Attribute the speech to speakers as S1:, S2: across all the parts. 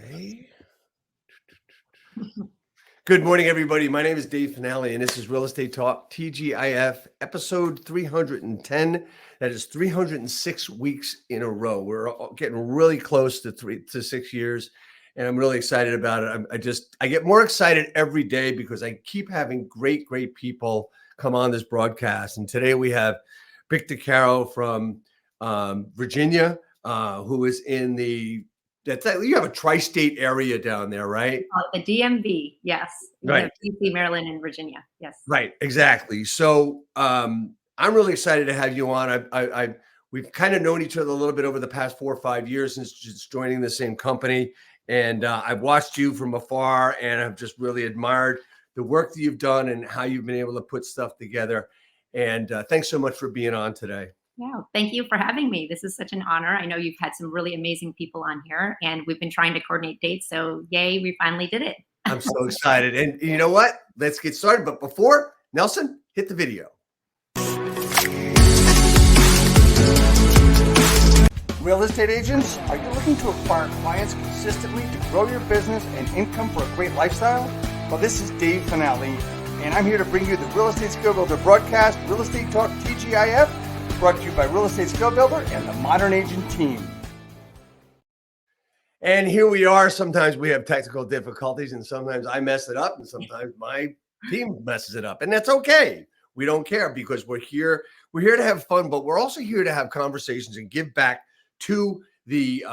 S1: Okay. Good morning, everybody. My name is Dave Finale, and this is Real Estate Talk TGIF, episode 310. That is 306 weeks in a row. We're getting really close to 3 to 6 years, and I'm really excited about it. I get more excited every day because I keep having great people come on this broadcast. And today we have Vic Decaro from Virginia, who is in you have a tri-state area down there, right?
S2: The DMV, yes.
S1: Right.
S2: DC, Maryland, and Virginia, yes.
S1: Right, exactly. So I'm really excited to have you on. We've kind of known each other a little bit over the past 4 or 5 years since just joining the same company, and I've watched you from afar, and I've just really admired the work that you've done and how you've been able to put stuff together. And thanks so much for being on today.
S2: Yeah, thank you for having me. This is such an honor. I know you've had some really amazing people on here, and we've been trying to coordinate dates. So yay, we finally did it.
S1: I'm so excited. And you know what? Let's get started. But before, Nelson, hit the video.
S3: Real estate agents, are you looking to acquire clients consistently to grow your business and income for a great lifestyle? Well, this is Dave Finale, and I'm here to bring you the Real Estate Skill Builder broadcast, Real Estate Talk TGIF, brought to you by Real Estate Skill Builder and the Modern Agent team.
S1: And here we are. Sometimes we have technical difficulties, and sometimes I mess it up, and sometimes my team messes it up. And that's okay. We don't care because we're here. We're here to have fun, but we're also here to have conversations and give back to the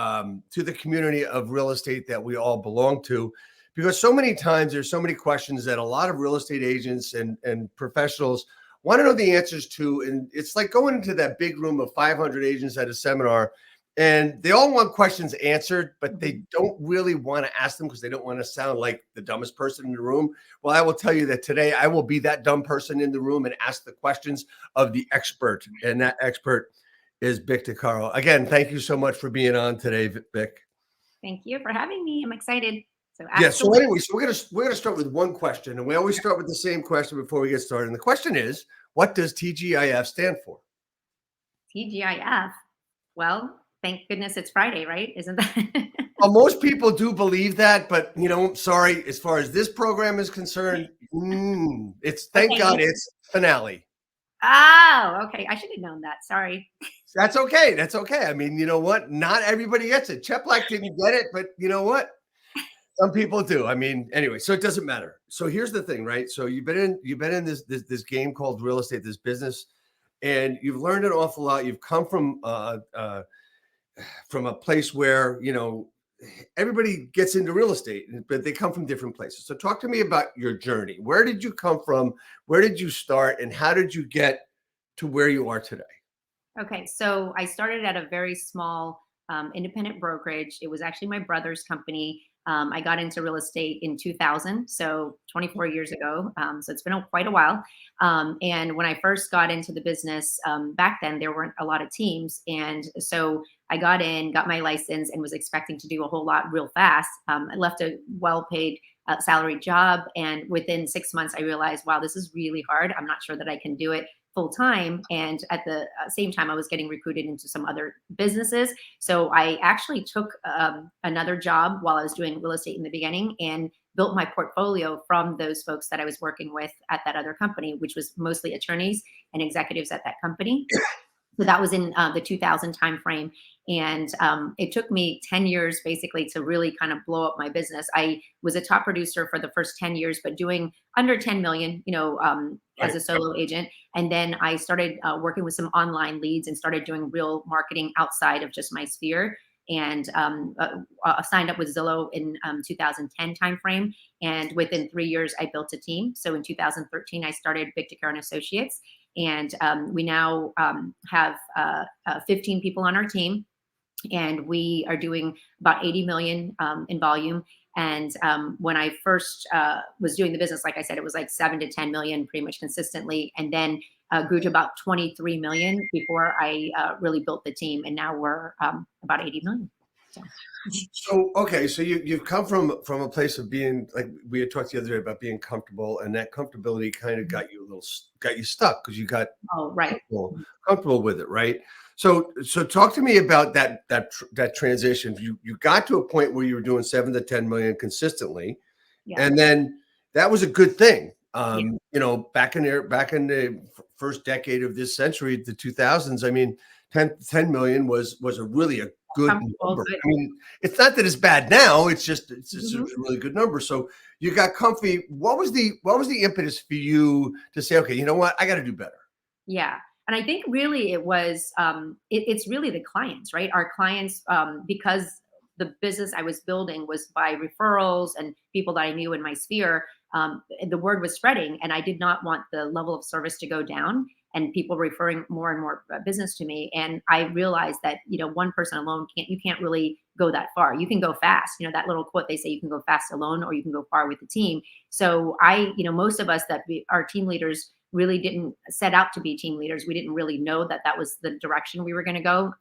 S1: community of real estate that we all belong to. Because so many times there's so many questions that a lot of real estate agents and professionals want to know the answers to. And it's like going into that big room of 500 agents at a seminar, and they all want questions answered, but they don't really want to ask them because they don't want to sound like the dumbest person in the room. Well, I will tell you that today I will be that dumb person in the room and ask the questions of the expert. And that expert is Vic Decaro. Again, thank you so much for being on today, Vic.
S2: Thank you for having me. I'm excited.
S1: So anyway, we're gonna start with one question, and we always start with the same question before we get started. And the question is, what does TGIF stand for?
S2: TGIF. Well, thank goodness it's Friday, right? Isn't that?
S1: Well, most people do believe that, but sorry, as far as this program is concerned, it's thank God it's finale.
S2: Oh, okay. I should have known that. Sorry.
S1: That's okay. That's okay. I mean, you know what? Not everybody gets it. Chet Black didn't get it, but you know what? Some people do. I mean, anyway, so it doesn't matter. So here's the thing, right? So you've been in this game called real estate, this business, and you've learned an awful lot. You've come from a place where everybody gets into real estate, but they come from different places. So talk to me about your journey. Where did you come from? Where did you start? And how did you get to where you are today?
S2: Okay, so I started at a very small independent brokerage. It was actually my brother's company. I got into real estate in 2000, so 24 years ago. So it's been quite a while. And when I first got into the business, back then there weren't a lot of teams. And so I got in, got my license, and was expecting to do a whole lot real fast. I left a well-paid salaried job. And within 6 months, I realized, wow, this is really hard. I'm not sure that I can do it full time. And at the same time, I was getting recruited into some other businesses. So I actually took another job while I was doing real estate in the beginning and built my portfolio from those folks that I was working with at that other company, which was mostly attorneys and executives at that company. So that was in the 2000 timeframe. And it took me 10 years basically to really kind of blow up my business. I was a top producer for the first 10 years, but doing under 10 million, as a solo agent. And then I started working with some online leads and started doing real marketing outside of just my sphere. And signed up with Zillow in 2010 timeframe. And within 3 years, I built a team. So in 2013, I started Vic Decaro and Associates. And we now have 15 people on our team. And we are doing about 80 million in volume. And when I first was doing the business, like I said, it was like 7 to 10 million pretty much consistently. And then grew to about 23 million before I really built the team. And now we're about 80 million. So,
S1: So okay, so you've come from a place of being, like we had talked the other day about being comfortable, and that comfortability kind of got you a little got you stuck because you got
S2: oh, right.
S1: comfortable with it, right? So talk to me about that transition. You got to a point where you were doing 7 to 10 million consistently,
S2: Yeah.
S1: and then that was a good thing.
S2: Yeah.
S1: Back in the first decade of this century, the 2000s, I mean, 10 million was a really a good
S2: Comfortable,
S1: number.
S2: good.
S1: I mean, it's not that it's bad now. It's just a
S2: Mhm.
S1: really good number. So you got comfy. What was the impetus for you to say, okay, you know what, I got to do better?
S2: Yeah. And I think really it was, it's really the clients, right? Our clients, because the business I was building was by referrals and people that I knew in my sphere, the word was spreading, and I did not want the level of service to go down and people referring more and more business to me. And I realized that, one person alone you can't really go that far. You can go fast. That little quote, they say you can go fast alone or you can go far with the team. So most of us our team leaders really didn't set out to be team leaders. We didn't really know that that was the direction we were going to go.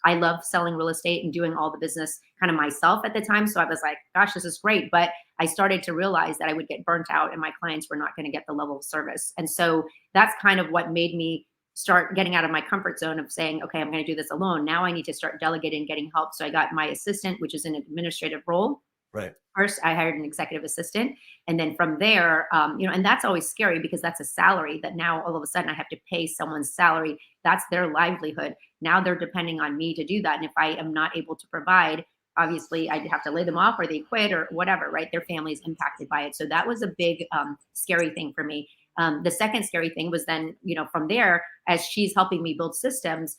S2: I love selling real estate and doing all the business kind of myself at the time. So I was like, gosh, this is great. But I started to realize that I would get burnt out and my clients were not going to get the level of service. And so that's kind of what made me start getting out of my comfort zone of saying, okay, I'm going to do this alone. Now I need to start delegating, getting help. So I got my assistant, which is an administrative role.
S1: Right.
S2: First, I hired an executive assistant. And then from there, and that's always scary because that's a salary that now all of a sudden I have to pay someone's salary. That's their livelihood. Now they're depending on me to do that. And if I am not able to provide, obviously I'd have to lay them off or they quit or whatever, right? Their family is impacted by it. So that was a big, scary thing for me. The second scary thing was then, from there, as she's helping me build systems,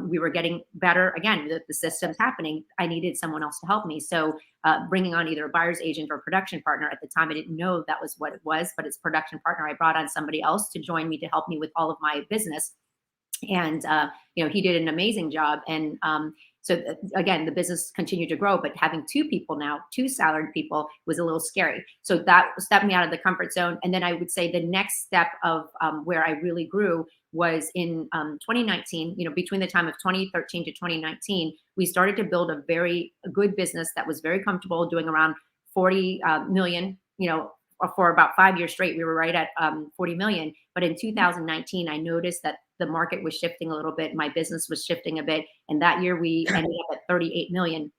S2: we were getting better again, the systems happening. I needed someone else to help me. So bringing on either a buyer's agent or production partner. At the time, I didn't know that was what it was, but it's production partner. I brought on somebody else to join me to help me with all of my business. And, he did an amazing job. And again, the business continued to grow, but having two salaried people was a little scary. So that stepped me out of the comfort zone. And then I would say the next step of where I really grew was in 2019, between the time of 2013 to 2019, we started to build a very good business that was very comfortable doing around 40 million, for about 5 years straight. We were right at 40 million. But in 2019, I noticed that the market was shifting a little bit. My business was shifting a bit. And that year we ended up at 38 million.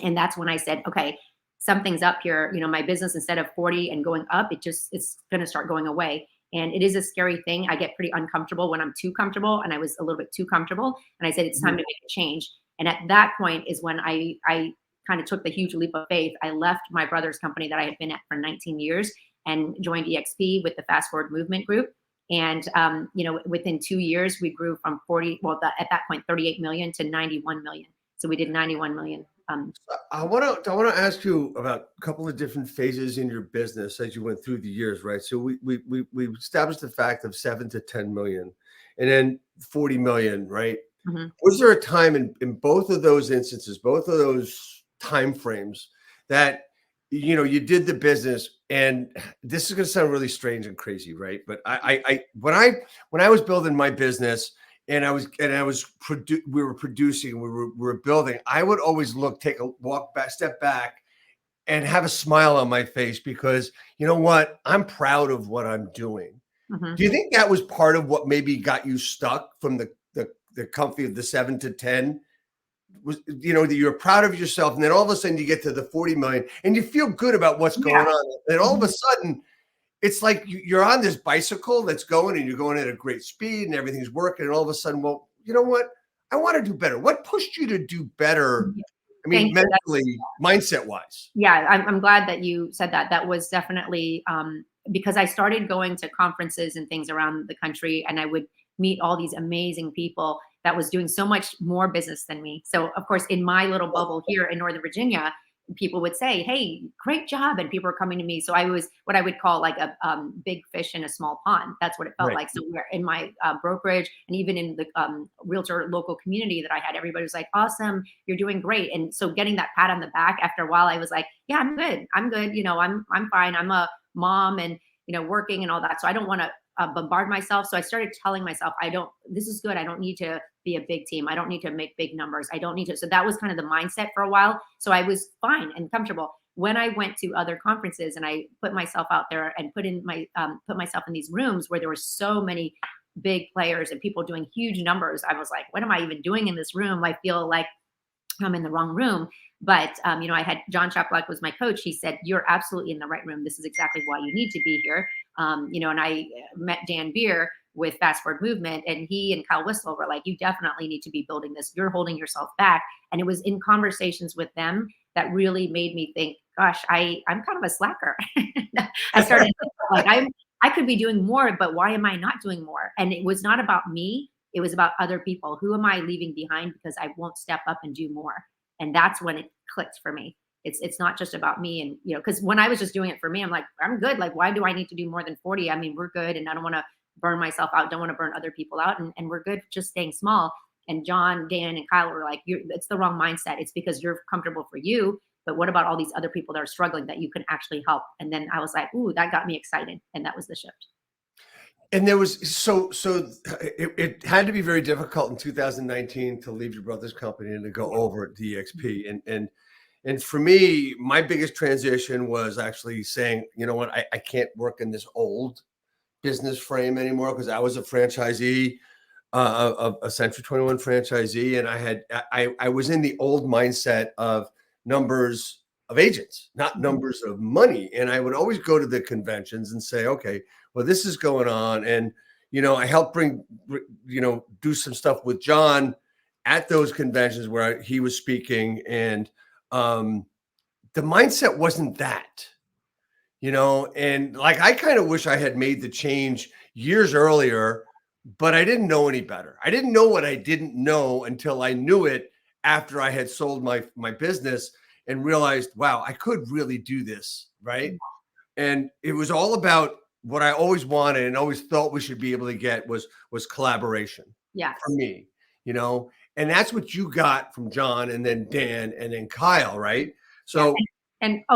S2: And that's when I said, okay, something's up here. My business, instead of 40 and going up, it's going to start going away. And it is a scary thing. I get pretty uncomfortable when I'm too comfortable. And I was a little bit too comfortable. And I said, it's time to make a change. And at that point is when I kind of took the huge leap of faith. I left my brother's company that I had been at for 19 years and joined EXP with the Fast Forward Movement Group. And, within 2 years, we grew from at that point, 38 million to 91 million. So we did 91 million.
S1: I want to ask you about a couple of different phases in your business as you went through the years, right? So we established the fact of 7 to 10 million and then 40 million, right?
S2: Mm-hmm.
S1: Was there a time in both of those instances, both of those time frames, that you did the business? And this is going to sound really strange and crazy, right? But when I was building my business and we were producing, we were building, I would always take a step back and have a smile on my face because you know what? I'm proud of what I'm doing.
S2: Mm-hmm.
S1: Do you think that was part of what maybe got you stuck from the comfy of the 7 to 10? Was that you're proud of yourself, and then all of a sudden you get to the 40 million and you feel good about what's going on, and all of a sudden it's like you're on this bicycle that's going and you're going at a great speed and everything's working, and all of a sudden, well, you know what, I want to do better. What pushed you to do better? I mean, mentally, mindset wise.
S2: Yeah, I'm glad that you said that. That was definitely because I started going to conferences and things around the country, and I would meet all these amazing people that was doing so much more business than me. So of course, in my little bubble here in Northern Virginia, people would say, hey, great job. And people were coming to me. So I was what I would call like a big fish in a small pond. That's what it felt like. So we're in my brokerage and even in the realtor local community that I had, everybody was like, awesome, you're doing great. And so getting that pat on the back after a while, I was like, yeah, I'm good. I'm good. I'm fine. I'm a mom and, working and all that. So I don't want to bombard myself. So I started telling myself, this is good. I don't need to be a big team. I don't need to make big numbers. I don't need to. So that was kind of the mindset for a while. So I was fine and comfortable. When I went to other conferences and I put myself out there and put myself in these rooms where there were so many big players and people doing huge numbers, I was like, what am I even doing in this room? I feel like I'm in the wrong room. But, I had John Chaplock was my coach. He said, you're absolutely in the right room. This is exactly why you need to be here. And I met Dan Beer with Fast Forward Movement, and he and Kyle Whistle were like, you definitely need to be building this. You're holding yourself back. And it was in conversations with them that really made me think, gosh, I'm kind of a slacker. I started like, I could be doing more, but why am I not doing more? And it was not about me. It was about other people. Who am I leaving behind because I won't step up and do more? And that's when it clicked for me. It's not just about me. And, because when I was just doing it for me, I'm like, I'm good. Like, why do I need to do more than 40? I mean, we're good. And I don't want to burn myself out. Don't want to burn other people out. And we're good just staying small. And John, Dan, and Kyle were like, it's the wrong mindset. It's because you're comfortable for you. But what about all these other people that are struggling that you can actually help? And then I was like, ooh, that got me excited. And that was the shift.
S1: And there was it had to be very difficult in 2019 to leave your brother's company and to go over at DXP. And for me, my biggest transition was actually saying, you know what, I can't work in this old business frame anymore, because I was a franchisee of a Century 21 franchisee, and I was in the old mindset of numbers of agents, not numbers of money. And I would always go to the conventions and say, okay, well, this is going on. And, I helped do some stuff with John at those conventions where he was speaking. And the mindset wasn't that, and like, I kind of wish I had made the change years earlier, but I didn't know any better. I didn't know what I didn't know until I knew it after I had sold my business and realized, wow, I could really do this, right? And it was all about what I always wanted and always thought we should be able to get was collaboration.
S2: Yeah.
S1: For me, and that's what you got from John, and then Dan, and then Kyle, right? So,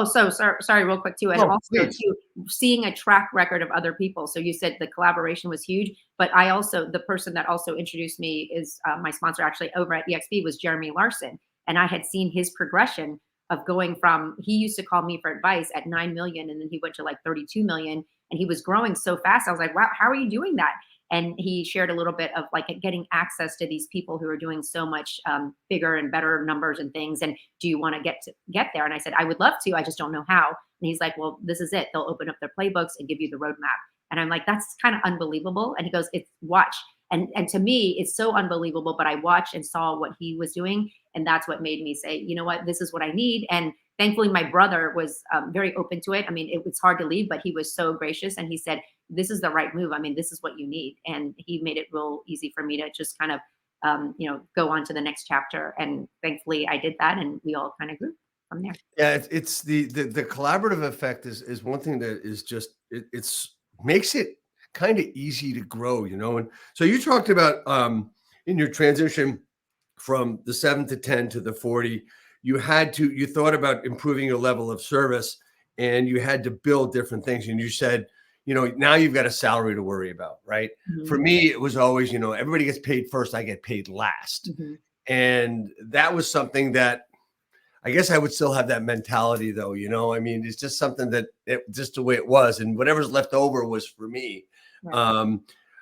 S2: sorry, real quick too. And also too, seeing a track record of other people. So you said the collaboration was huge, but the person that also introduced me is my sponsor actually over at EXP was Jeremy Larson. And I had seen his progression of going from, he used to call me for advice at 9 million. And then he went to like 32 million, and he was growing so fast. I was like, wow, how are you doing that? And he shared a little bit of like getting access to these people who are doing so much bigger and better numbers and things. And do you want to get there? And I said, I would love to. I just don't know how. And he's like, well, this is it. They'll open up their playbooks and give you the roadmap. And I'm like, that's kind of unbelievable. And he goes, it's watch. And to me, it's so unbelievable. But I watched and saw what he was doing. And that's what made me say, you know what, this is what I need. And thankfully, my brother was very open to it. I mean, it was hard to leave, but he was so gracious. And he said, this is the right move. I mean, this is what you need. And he made it real easy for me to just kind of, go on to the next chapter. And thankfully, I did that. And we all kind of grew from there.
S1: Yeah, it's the collaborative effect is one thing that is just, it's makes it kind of easy to grow, And so you talked about in your transition from the 7 to 10 to the 40, you thought about improving your level of service, and you had to build different things. And you said, now you've got a salary to worry about, right? Mm-hmm. For me, it was always, everybody gets paid first, I get paid last. Mm-hmm. And that was something that I guess I would still have that mentality though, I mean, it's just something that just the way it was, and whatever's left over was for me. Right.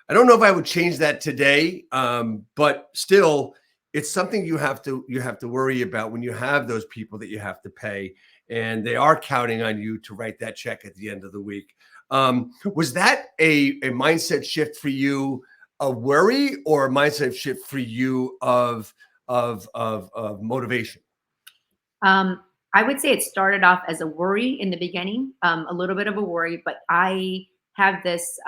S1: I don't know if I would change that today, but still, it's something you have to worry about when you have those people that you have to pay, and they are counting on you to write that check at the end of the week. Was that a mindset shift for you, a worry, or a mindset shift for you of motivation?
S2: I would say it started off as a worry in the beginning, a little bit of a worry, but I have this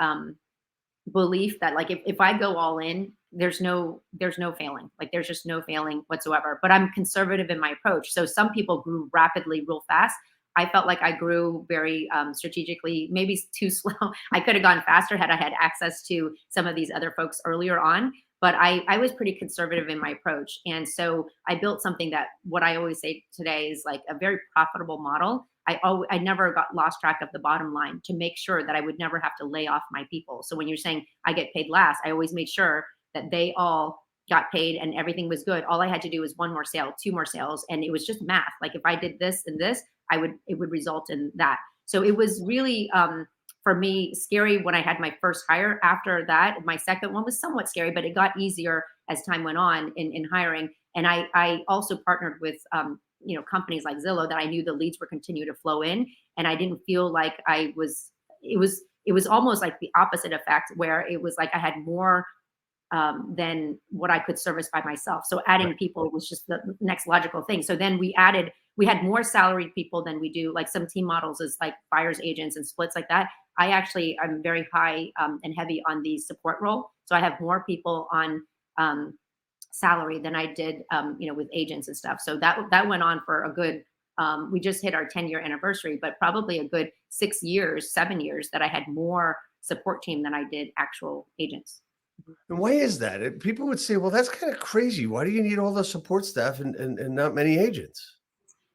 S2: belief that like if I go all in, there's no failing. Like there's just no failing whatsoever. But I'm conservative in my approach. So some people grew rapidly real fast. I felt like I grew very strategically, maybe too slow. I could have gone faster had I had access to some of these other folks earlier on. But I was pretty conservative in my approach. And so I built something that what I always say today is like a very profitable model I never got lost track of the bottom line to make sure that I would never have to lay off my people. So when you're saying I get paid last, I always made sure that they all got paid and everything was good. All I had to do was one more sale, two more sales, and it was just math. Like if I did this and this, it would result in that. So it was really for me scary when I had my first hire. After that, my second one was somewhat scary, but it got easier as time went on in hiring. And I also partnered with companies like Zillow that I knew the leads were continue to flow in, and I didn't feel like it was almost like the opposite effect, where it was like I had more than what I could service by myself. So adding people was just the next logical thing. So then we had more salaried people than we do, like some team models is like buyers agents and splits like that. I'm very high and heavy on the support role. So I have more people on salary than I did, with agents and stuff. So that went on for a good, we just hit our 10-year anniversary, but probably a good 6 years, 7 years that I had more support team than I did actual agents.
S1: And why is that? People would say, well, that's kind of crazy. Why do you need all the support staff and not many agents?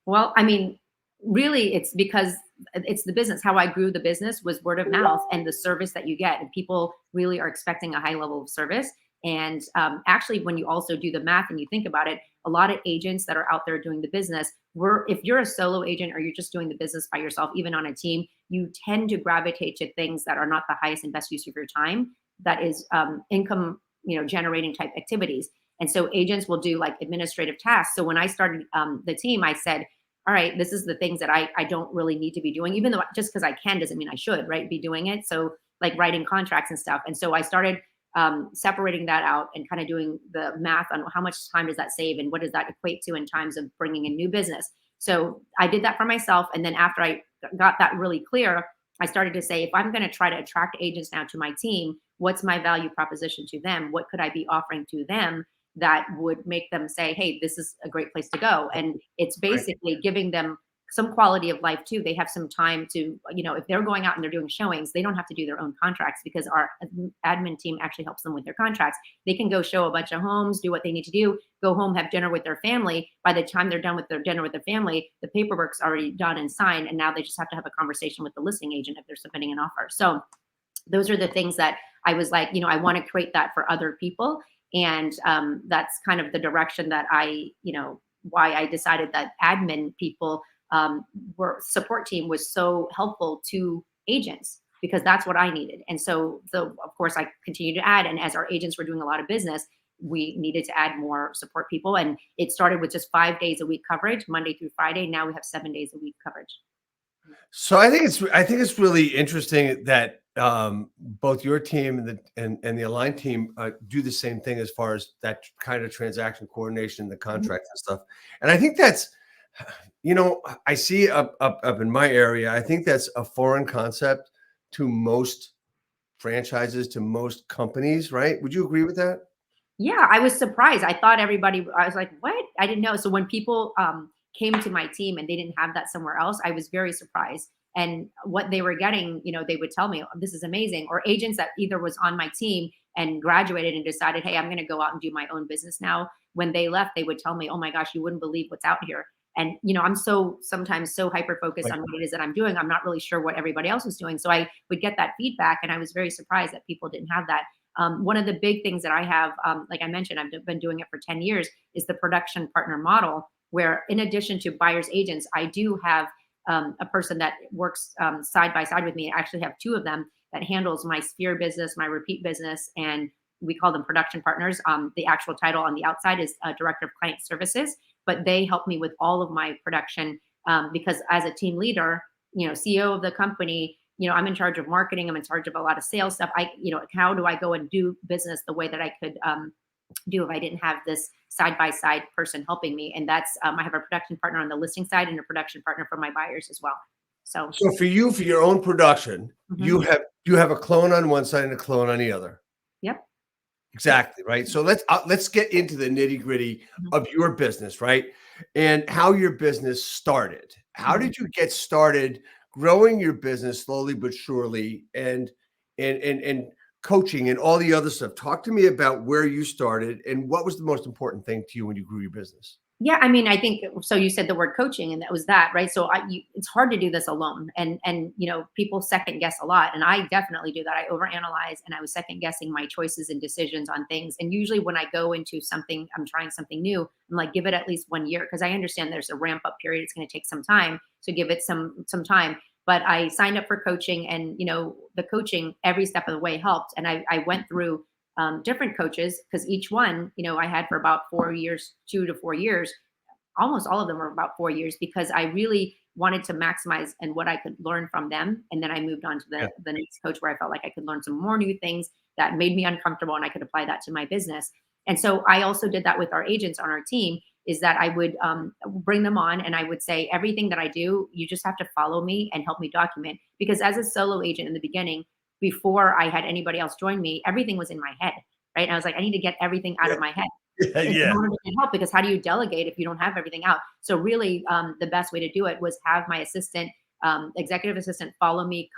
S2: Well, I mean, really, it's because it's the business. How I grew the business was word of mouth and the service that you get. And people really are expecting a high level of service. And actually, when you also do the math and you think about it, a lot of agents that are out there doing the business, if you're a solo agent or you're just doing the business by yourself, even on a team, you tend to gravitate to things that are not the highest and best use of your time. That is income, generating type activities. And so agents will do like administrative tasks. So when I started the team, I said, all right, this is the things that I don't really need to be doing, even though just because I can doesn't mean I should, right, be doing it. So like writing contracts and stuff. And so I started separating that out and kind of doing the math on how much time does that save and what does that equate to in times of bringing in new business. So I did that for myself. And then after I got that really clear, I started to say, if I'm going to try to attract agents now to my team, what's my value proposition to them? What could I be offering to them that would make them say, hey, this is a great place to go? And it's basically giving them some quality of life too. They have some time to, if they're going out and they're doing showings, they don't have to do their own contracts because our admin team actually helps them with their contracts. They can go show a bunch of homes, do what they need to do, go home, have dinner with their family. By the time they're done with their dinner with their family, the paperwork's already done and signed. And now they just have to have a conversation with the listing agent if they're submitting an offer. So those are the things that I was like, I want to create that for other people. And that's kind of the direction that why I decided that admin people support team was so helpful to agents, because that's what I needed. And so of course I continued to add, and as our agents were doing a lot of business, we needed to add more support people. And it started with just 5 days a week coverage, Monday through Friday. Now we have 7 days a week coverage.
S1: So I think it's really interesting that both your team and the Align team do the same thing as far as that kind of transaction coordination, the contracts and stuff. And I think that's, I see up in my area, I think that's a foreign concept to most franchises, to most companies, right? Would you agree with that?
S2: Yeah, I was surprised. I thought I was like, what? I didn't know. So when people came to my team and they didn't have that somewhere else, I was very surprised. And what they were getting, they would tell me, oh, this is amazing. Or agents that either was on my team and graduated and decided, hey, I'm going to go out and do my own business now. When they left, they would tell me, oh my gosh, you wouldn't believe what's out here. And, I'm sometimes so hyper-focused on what it is that I'm doing. I'm not really sure what everybody else is doing. So I would get that feedback, and I was very surprised that people didn't have that. One of the big things that I have, like I mentioned, I've been doing it for 10 years, is the production partner model, where in addition to buyers agents, I do have a person that works side by side with me. I actually have two of them that handles my sphere business, my repeat business, and we call them production partners. The actual title on the outside is Director of Client Services, but they help me with all of my production because as a team leader, CEO of the company, I'm in charge of marketing. I'm in charge of a lot of sales stuff. How do I go and do business the way that I could do if I didn't have this side-by-side person helping me? And that's, I have a production partner on the listing side and a production partner for my buyers as well. So
S1: for you, for your own production, you have a clone on one side and a clone on the other.
S2: Yep.
S1: Exactly. Right. So let's get into the nitty gritty of your business, right? And how your business started. How did you get started growing your business slowly but surely, and coaching and all the other stuff? Talk to me about where you started and what was the most important thing to you when you grew your business.
S2: Yeah, I mean, I think so. You said the word coaching, and that was that, right? So it's hard to do this alone, and people second guess a lot, and I definitely do that. I overanalyze, and I was second guessing my choices and decisions on things. And usually, when I go into something, I'm trying something new. I'm like, give it at least 1 year because I understand there's a ramp up period. It's going to take some time, so give it some time. But I signed up for coaching, and the coaching every step of the way helped. And I went through different coaches because each one, I had for about 4 years, 2 to 4 years. Almost all of them were about 4 years because I really wanted to maximize and what I could learn from them. And then I moved on to
S1: Yeah.
S2: the next coach where I felt like I could learn some more new things that made me uncomfortable and I could apply that to my business. And so I also did that with our agents on our team is that I would bring them on and I would say, everything that I do, you just have to follow me and help me document. Because as a solo agent in the beginning, before I had anybody else join me, everything was in my head, right? And I was like, I need to get everything out of my head
S1: Yeah,
S2: in
S1: yeah.
S2: order to get help, because how do you delegate if you don't have everything out? So really, the best way to do it was have my assistant, executive assistant, follow me,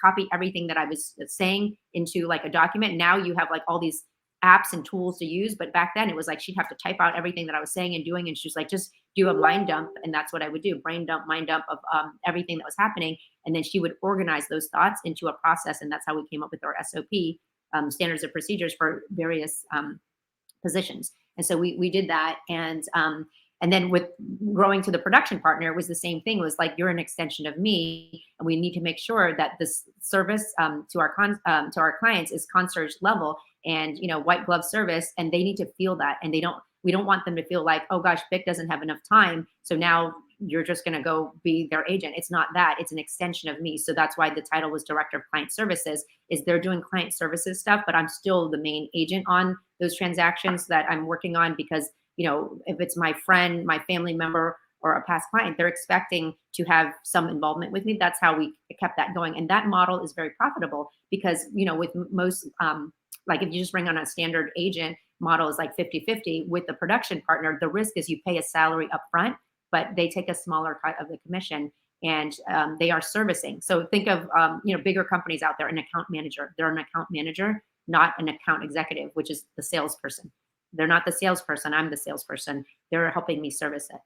S2: copy everything that I was saying into like a document. Now you have like all these apps and tools to use, but back then it was like she'd have to type out everything that I was saying and doing, and she was like, just do a mind dump, and that's what I would do: brain dump, mind dump of everything that was happening, and then she would organize those thoughts into a process, and that's how we came up with our SOP, standards of procedures for various positions. And so we did that. And then with growing to the production partner, it was the same thing. It was like, you're an extension of me, and we need to make sure that this service to our clients is concierge level and white glove service, and they need to feel that. And we don't want them to feel like, oh gosh, Vic doesn't have enough time, so now you're just going to go be their agent. It's not that. It's an extension of me. So that's why the title was Director of Client Services. Is they're doing client services stuff, but I'm still the main agent on those transactions that I'm working on, because if it's my friend, my family member, or a past client, they're expecting to have some involvement with me. That's how we kept that going. And that model is very profitable because, with most, like if you just bring on a standard agent model is like 50-50 with the production partner, the risk is you pay a salary up front, but they take a smaller cut of the commission, and they are servicing. So think of, bigger companies out there, an account manager. They're an account manager, not an account executive, which is the salesperson. They're not the salesperson. I'm the salesperson. They're helping me service it.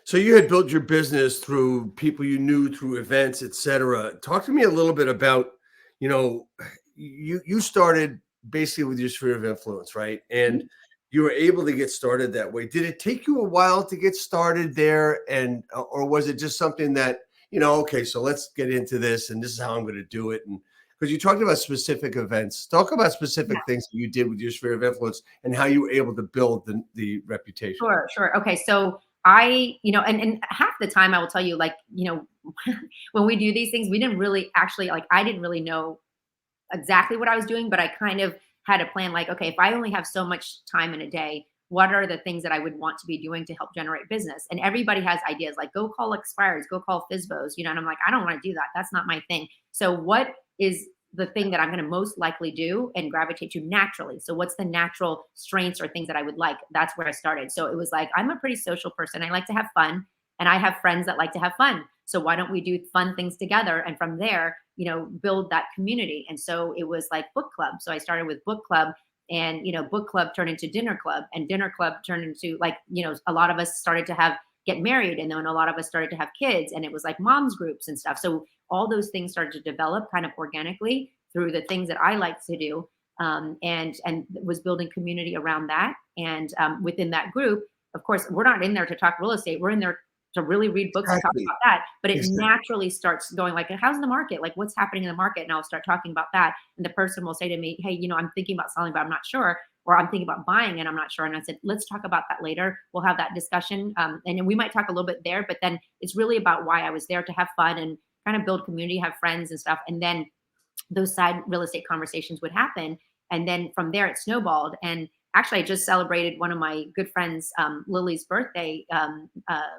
S1: So you had built your business through people you knew, through events, etc. Talk to me a little bit about, you started basically with your sphere of influence, right? And you were able to get started that way. Did it take you a while to get started there, and or was it just something that okay, so let's get into this, and this is how I'm going to do it? And because you talked about specific events, talk about specific things that you did with your sphere of influence and how you were able to build the reputation.
S2: Sure. Okay, so I, and half the time I will tell you, like, when we do these things, we didn't really actually, like, I didn't really know exactly what I was doing, but I kind of had a plan, like, okay, if I only have so much time in a day, what are the things that I would want to be doing to help generate business? And everybody has ideas, like, go call expires, go call FSBOs, and I'm like, I don't want to do that. That's not my thing. So what is the thing that I'm going to most likely do and gravitate to naturally? So what's the natural strengths or things that I would like? That's where I started. So it was like, I'm a pretty social person. I like to have fun, and I have friends that like to have fun. So why don't we do fun things together? And from there, build that community. And so it was like book club. So I started with book club, and, book club turned into dinner club, and dinner club turned into, like, a lot of us started to get married, and then a lot of us started to have kids, and it was like moms groups and stuff. So all those things started to develop kind of organically through the things that I like to do, and was building community around that. And within that group, of course, we're not in there to talk real estate. We're in there to really read books and talk about that. But it naturally starts going like, how's the market? Like, what's happening in the market? And I'll start talking about that. And the person will say to me, hey, I'm thinking about selling, but I'm not sure. Or I'm thinking about buying and I'm not sure. And I said, let's talk about that later. We'll have that discussion. And then we might talk a little bit there, but then it's really about why I was there, to have fun and kind of build community, have friends and stuff. And then those side real estate conversations would happen. And then from there, it snowballed. And actually, I just celebrated one of my good friends, Lily's birthday,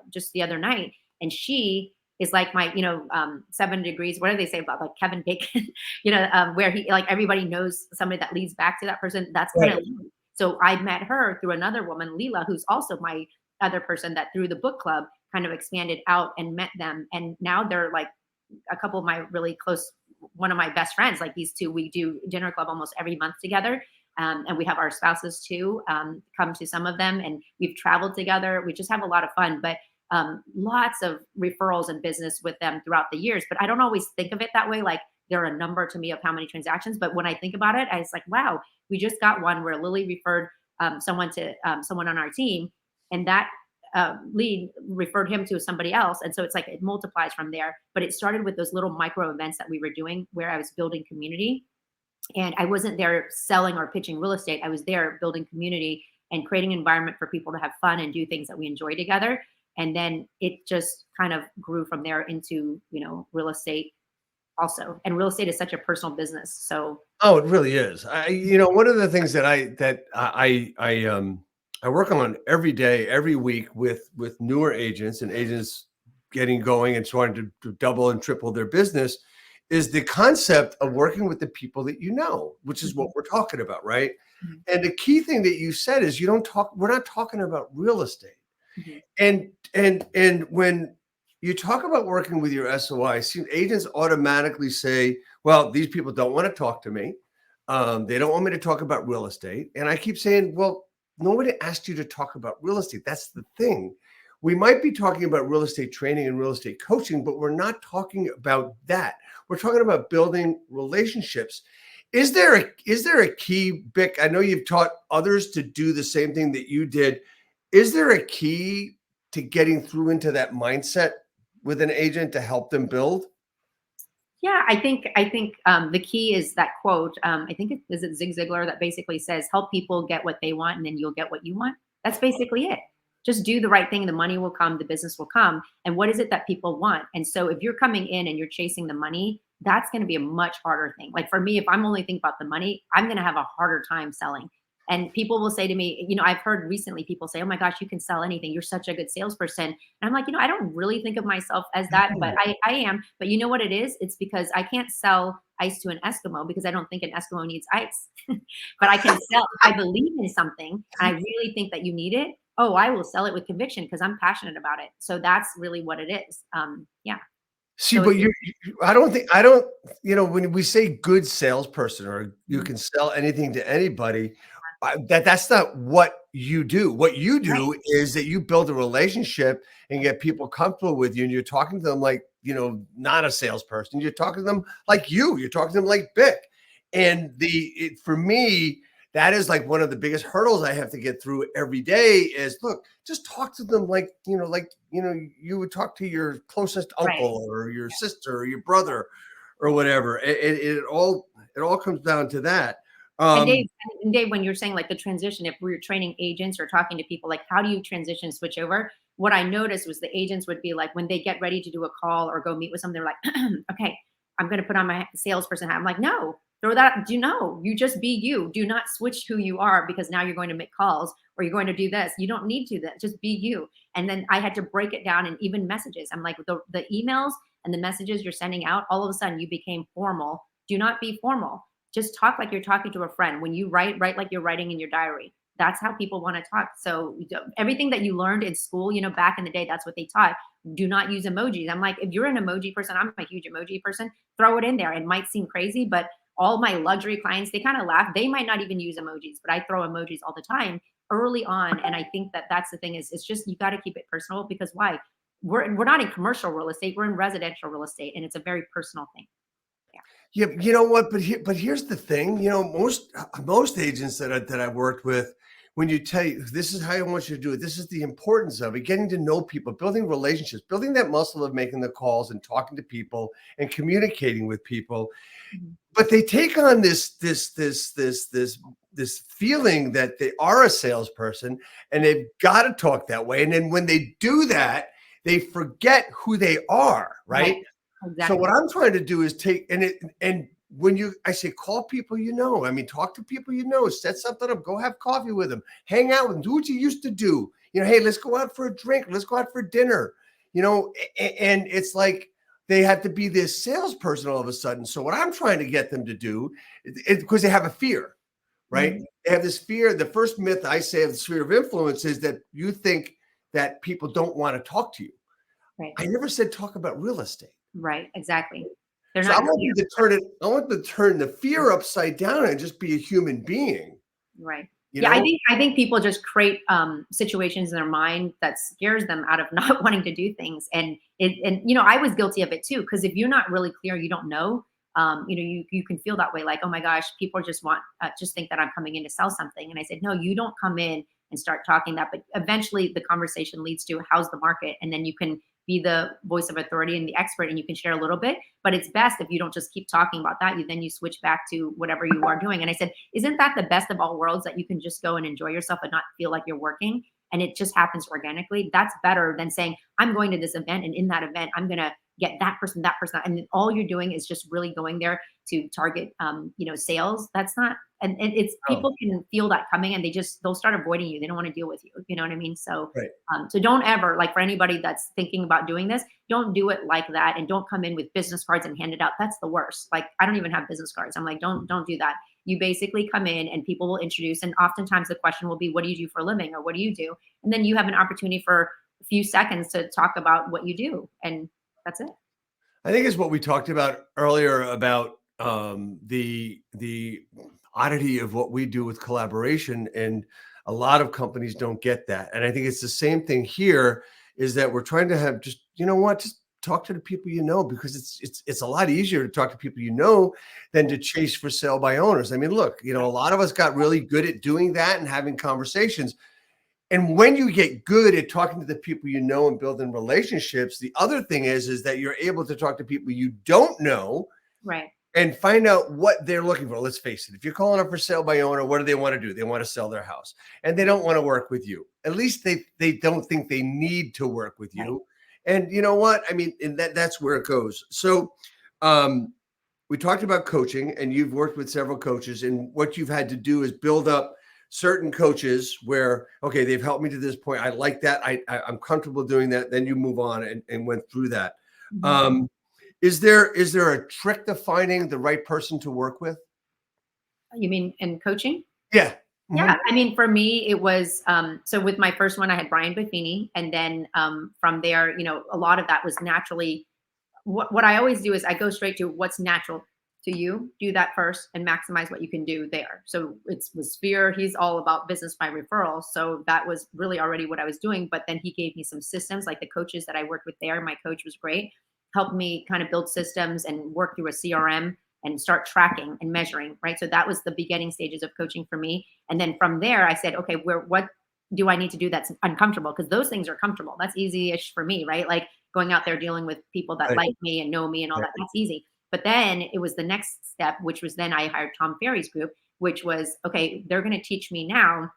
S2: just the other night. And she is like my, 7 degrees. What do they say about, like, Kevin Bacon? Where he, like, everybody knows somebody that leads back to that person. That's kind of Lily. So I met her through another woman, Leela, who's also my other person that through the book club kind of expanded out and met them. And now they're like a couple of my really close, one of my best friends. Like, these two, we do dinner club almost every month together. And we have our spouses too, come to some of them, and we've traveled together. We just have a lot of fun, but lots of referrals and business with them throughout the years. But I don't always think of it that way. Like they're a number to me of how many transactions. But when I think about it, I was like, wow, we just got one where Lily referred someone to someone on our team, and that lead referred him to somebody else. And so it's like it multiplies from there. But it started with those little micro events that we were doing where I was building community. And I wasn't there selling or pitching real estate. I was there building community and creating an environment for people to have fun and do things that we enjoy together. And then it just kind of grew from there into, real estate also. And real estate is such a personal business. So
S1: oh, it really is. One of the things that I work on every day, every week with newer agents and agents getting going and trying to double and triple their business is the concept of working with the people that you know, which is what we're talking about, right? Mm-hmm. And the key thing that you said is we're not talking about real estate. Mm-hmm. And when you talk about working with your SOI, agents automatically say, well, these people don't want to talk to me. They don't want me to talk about real estate. And I keep saying, well, nobody asked you to talk about real estate. That's the thing. We might be talking about real estate training and real estate coaching, but we're not talking about that. We're talking about building relationships. Is there a key, Bick? I know you've taught others to do the same thing that you did. Is there a key to getting through into that mindset with an agent to help them build?
S2: Yeah, I think the key is that quote. I think is it Zig Ziglar that basically says, "Help people get what they want, and then you'll get what you want." That's basically it. Just do the right thing. The money will come. The business will come. And what is it that people want? And so if you're coming in and you're chasing the money, that's going to be a much harder thing. Like for me, if I'm only thinking about the money, I'm going to have a harder time selling. And people will say to me, I've heard recently people say, oh my gosh, you can sell anything. You're such a good salesperson. And I'm like, I don't really think of myself as that, but I am. But you know what it is? It's because I can't sell ice to an Eskimo because I don't think an Eskimo needs ice. But I can sell. If I believe in something and I really think that you need it, oh, I will sell it with conviction because I'm passionate about it. So that's really what it is. Yeah.
S1: See,
S2: So
S1: but when we say good salesperson or you can sell anything to anybody, that's not what you do. What you do is that you build a relationship and get people comfortable with you, and you're talking to them like, not a salesperson. You're talking to them like you're talking to them like Bick. And for me, that is like one of the biggest hurdles I have to get through every day is, look, just talk to them like you would talk to your closest uncle or your sister or your brother or whatever. It all comes down to that.
S2: And Dave, when you're saying like the transition, if we're training agents or talking to people, like how do you transition, switch over? What I noticed was the agents would be like, when they get ready to do a call or go meet with someone, they're like, okay, I'm going to put on my salesperson hat. I'm like, no, throw that. You just be you. Do not switch who you are because now you're going to make calls or you're going to do this. You don't need to do that. Just be you. And then I had to break it down in even messages. I'm like, the emails and the messages you're sending out, all of a sudden you became formal. Do not be formal. Just talk like you're talking to a friend. When you write like you're writing in your diary. That's how people want to talk. So everything that you learned in school, back in the day, that's what they taught. Do not use emojis. I'm like, if you're an emoji person, I'm a huge emoji person, throw it in there. It might seem crazy, but all my luxury clients, they kind of laugh. They might not even use emojis, but I throw emojis all the time early on. And I think that that's the thing is it's just, you got to keep it personal because why? We're not in commercial real estate. We're in residential real estate. And it's a very personal thing.
S1: Yeah, you know what? But here's the thing. Most agents that I worked with, when you tell you this is how I want you to do it, this is the importance of it, getting to know people, building relationships, building that muscle of making the calls and talking to people and communicating with people. But they take on this feeling that they are a salesperson and they've got to talk that way. And then when they do that, they forget who they are, right? Exactly. So what I'm trying to do is take and when I say call people, talk to people, set something up, go have coffee with them, hang out with them, do what you used to do. Hey, let's go out for a drink, let's go out for dinner, and it's like they have to be this salesperson all of a sudden. So what I'm trying to get them to do is because they have a fear, right? Mm-hmm. They have this fear. The first myth I say of the sphere of influence is that you think that people don't want to talk to you. Right. I never said talk about real estate.
S2: Right, exactly.
S1: I want you to turn the fear upside down and just be a human being.
S2: Right.
S1: You
S2: Yeah,
S1: know?
S2: I think people just create situations in their mind that scares them out of not wanting to do things. And you know, I was guilty of it too, because if you're not really clear, you don't know. You know, you can feel that way, like, oh my gosh, people just think that I'm coming in to sell something. And I said, no, you don't come in and start talking that, but eventually the conversation leads to how's the market, and then you can be the voice of authority and the expert, and you can share a little bit. But it's best if you don't just keep talking about that. You switch back to whatever you are doing. And I said, isn't that the best of all worlds, that you can just go and enjoy yourself and not feel like you're working, and it just happens organically? That's better than saying, I'm going to this event, and in that event I'm going to get that person, and then all you're doing is just really going there to target you know, sales. That's not, and it's,
S1: Oh,
S2: people can feel that coming, and they'll start avoiding you. They don't want to deal with you. You know what I mean? So
S1: right.
S2: so don't ever, like, for anybody that's thinking about doing this, don't do it like that, and don't come in with business cards and hand it out. That's the worst. Like, I don't even have business cards. I'm like, don't do that. You basically come in and people will introduce, and oftentimes the question will be, what do you do for a living, or what do you do? And then you have an opportunity for a few seconds to talk about what you do, and that's it.
S1: I think it's what we talked about earlier about the oddity of what we do with collaboration, and a lot of companies don't get that. And I think it's the same thing here, is that we're trying to have, just, you know what, just talk to the people you know, because it's a lot easier to talk to people you know than to chase for sale by owners. I mean, look, you know, a lot of us got really good at doing that and having conversations. And when you get good at talking to the people you know and building relationships, the other thing is that you're able to talk to people you don't know
S2: Right.
S1: and find out what they're looking for. Let's face it, if you're calling up for sale by owner, what do they want to do? They want to sell their house, and they don't want to work with you. At least they don't think they need to work with you. Right. And you know what? I mean, and that's where it goes. So we talked about coaching, and you've worked with several coaches, and what you've had to do is build up certain coaches where, okay, they've helped me to this point. I like that. I'm comfortable doing that. Then you move on and went through that.
S2: Mhm.
S1: Is there a trick to finding the right person to work with?
S2: You mean in coaching?
S1: Yeah. Mhm.
S2: Yeah, I mean, for me, it was so with my first one, I had Brian Buffini, and then from there, you know, a lot of that was naturally. What I always do is I go straight to what's natural to you. Do that first and maximize what you can do there. So it's with Sphere, he's all about business by referral. So that was really already what I was doing. But then he gave me some systems, like the coaches that I worked with there. My coach was great, helped me kind of build systems and work through a CRM and start tracking and measuring, right? So that was the beginning stages of coaching for me. And then from there, I said, okay, what do I need to do that's uncomfortable? Because those things are comfortable. That's easy-ish for me, right? Like going out there dealing with people that
S1: Right.
S2: like me and know me and all
S1: Right.
S2: that. That's easy. But then it was the next step, which was then I hired Tom Ferry's group, which was, okay, they're going to teach me now